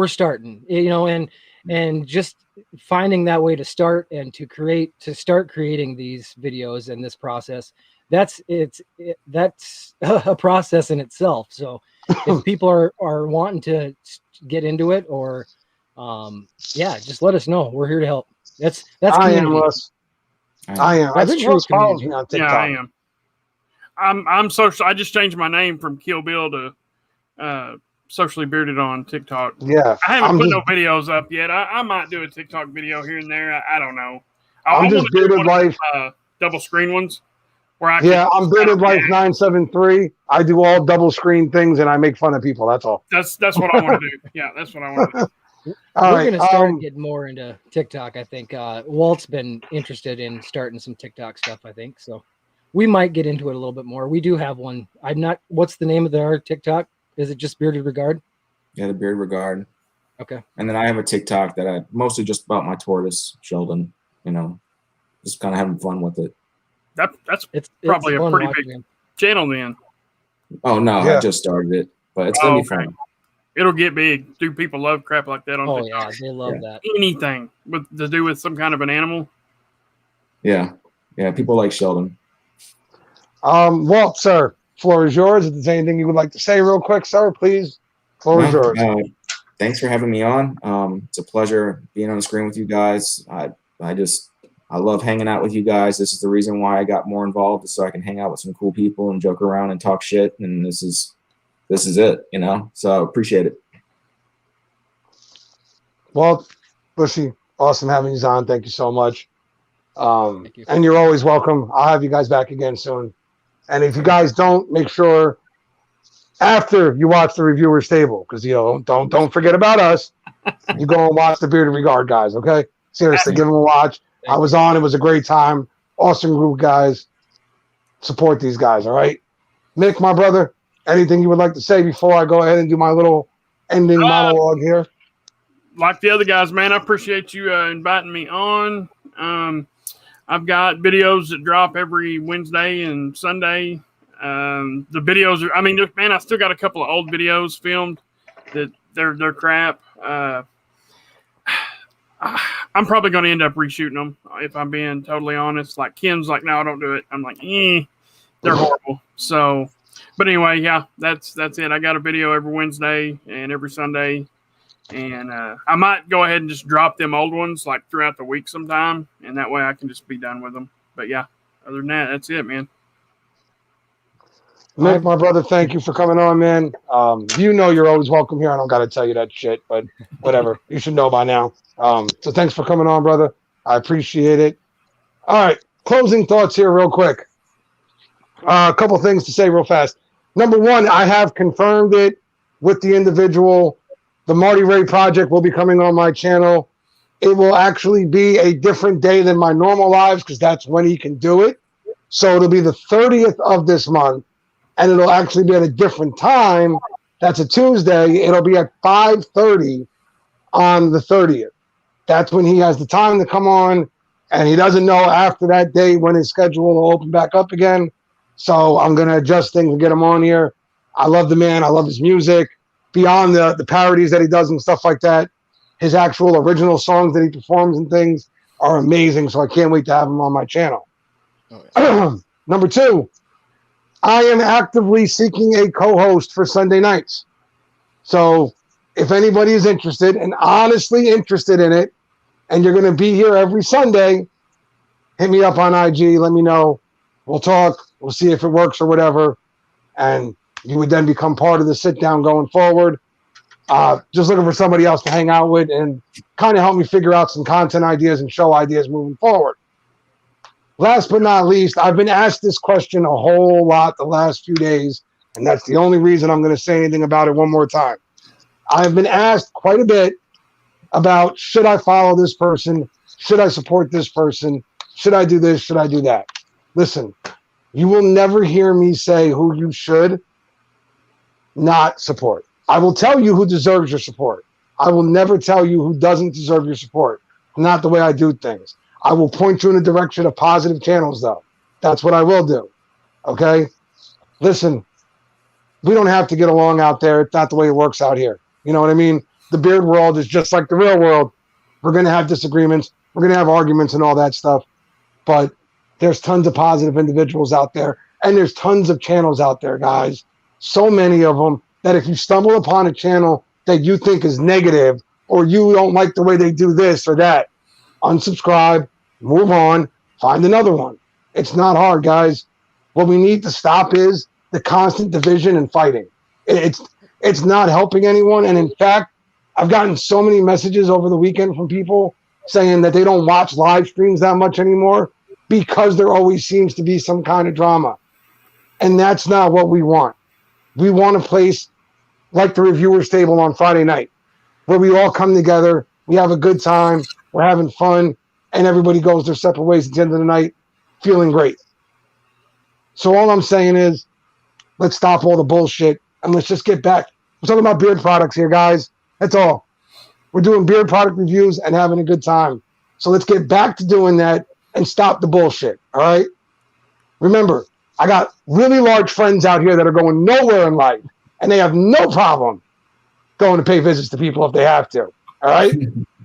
starting, and just finding that way to start and to start creating these videos and this process. That's a process in itself. So if people are wanting to get into it or just let us know. We're here to help. That's I am, Russ. I am. I think Russ follows me on TikTok. Yeah, I am. I'm social. I just changed my name from Kill Bill to Socially Bearded on TikTok. Yeah, I haven't put no videos up yet. I might do a TikTok video here and there. I don't know. I'm just Bearded Life. Double screen ones. Where I'm Bearded Life 973. I do all double screen things and I make fun of people. That's all. That's what I want to do. Yeah, that's what I want to do. We're going to start getting more into TikTok. I think Walt's been interested in starting some TikTok stuff, I think. So we might get into it a little bit more. We do have one. What's the name of our TikTok? Is it just Bearded Regard? Yeah, the Bearded Regard. Okay. And then I have a TikTok that I mostly just about my tortoise, Sheldon, just kind of having fun with it. That's probably a pretty big channel then. Oh, no, I just started it, but it's going to be fun. It'll get big. Do people love crap like that on TikTok? Oh, yeah, they love that. Anything to do with some kind of an animal. Yeah. Yeah, people like Sheldon. Walt, sir, floor is yours. If there's anything you would like to say real quick, sir, please, floor is yours. Thanks for having me on. It's a pleasure being on the screen with you guys. I love hanging out with you guys. This is the reason why I got more involved, so I can hang out with some cool people and joke around and talk shit. And this is it, So appreciate it. Well, Bushy, awesome having you on. Thank you so much. Thank you. And you're always welcome. I'll have you guys back again soon. And if you guys don't, make sure after you watch the Reviewer Stable, because don't forget about us. You go and watch the Bearded Regard guys, okay? Seriously, give them a watch. I was on. It was a great time. Awesome group, guys. Support these guys, all right? Mick, my brother, anything you would like to say before I go ahead and do my little ending monologue here? Like the other guys, man, I appreciate you inviting me on. I've got videos that drop every Wednesday and Sunday. The videos are, I mean, man, I still got a couple of old videos filmed that they're crap. I'm probably going to end up reshooting them if I'm being totally honest. Like Kim's like, no, don't do it. I'm like, they're horrible. So, but anyway, yeah, that's it. I got a video every Wednesday and every Sunday, and I might go ahead and just drop them old ones like throughout the week sometime, and that way I can just be done with them. But yeah, other than that, that's it, man. Mick, my brother, thank you for coming on, man. You know you're always welcome here. I don't got to tell you that shit, but whatever. You should know by now. So thanks for coming on, brother. I appreciate it. All right, closing thoughts here real quick. A couple things to say real fast. Number one, I have confirmed it with the individual. The Marty Ray Project will be coming on my channel. It will actually be a different day than my normal lives because that's when he can do it. So it'll be the 30th of this month, and it'll actually be at a different time. That's a Tuesday. It'll be at 5:30 on the 30th. That's when he has the time to come on, and he doesn't know after that day when his schedule will open back up again. So I'm going to adjust things and get him on here. I love the man. I love his music. Beyond the parodies that he does and stuff like that, his actual original songs that he performs and things are amazing. So I can't wait to have him on my channel. Number two, I am actively seeking a co-host for Sunday nights. So if anybody is interested and honestly interested in it, and you're going to be here every Sunday, hit me up on IG. Let me know. We'll talk. We'll see if it works or whatever. And you would then become part of the sit down going forward. Just looking for somebody else to hang out with and kind of help me figure out some content ideas and show ideas moving forward. Last but not least, I've been asked this question a whole lot the last few days, and that's the only reason I'm going to say anything about it one more time. I've been asked quite a bit about, should I follow this person? Should I support this person? Should I do this? Should I do that? Listen, you will never hear me say who you should not support. I will tell you who deserves your support. I will never tell you who doesn't deserve your support. Not the way I do things. I will point you in the direction of positive channels, though. That's what I will do. Okay? Listen, we don't have to get along out there. It's not the way it works out here. You know what I mean? The beard world is just like the real world. We're going to have disagreements. We're going to have arguments and all that stuff. But there's tons of positive individuals out there. And there's tons of channels out there, guys. So many of them that if you stumble upon a channel that you think is negative or you don't like the way they do this or that, unsubscribe, move on, find another one. It's not hard, guys. What we need to stop is the constant division and fighting. It's not helping anyone. And in fact, I've gotten so many messages over the weekend from people saying that they don't watch live streams that much anymore because there always seems to be some kind of drama. And that's not what we want. We want a place like the Reviewers Table on Friday night where we all come together, we have a good time, we're having fun, and everybody goes their separate ways at the end of the night feeling great. So all I'm saying is let's stop all the bullshit and let's just get back. We're talking about beard products here, guys. That's all. We're doing beard product reviews and having a good time. So let's get back to doing that and stop the bullshit, all right? Remember, I got really large friends out here that are going nowhere in life, and they have no problem going to pay visits to people if they have to, all right?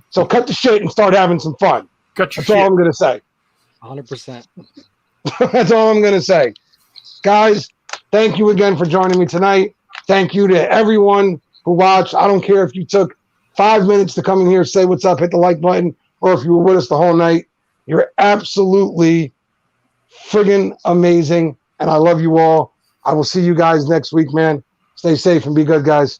So cut the shit and start having some fun. That's all I'm going to say. 100%. That's all I'm going to say. Guys, thank you again for joining me tonight. Thank you to everyone who watched. I don't care if you took 5 minutes to come in here, say what's up, hit the like button, or if you were with us the whole night. You're absolutely friggin' amazing, and I love you all. I will see you guys next week, man. Stay safe and be good, guys.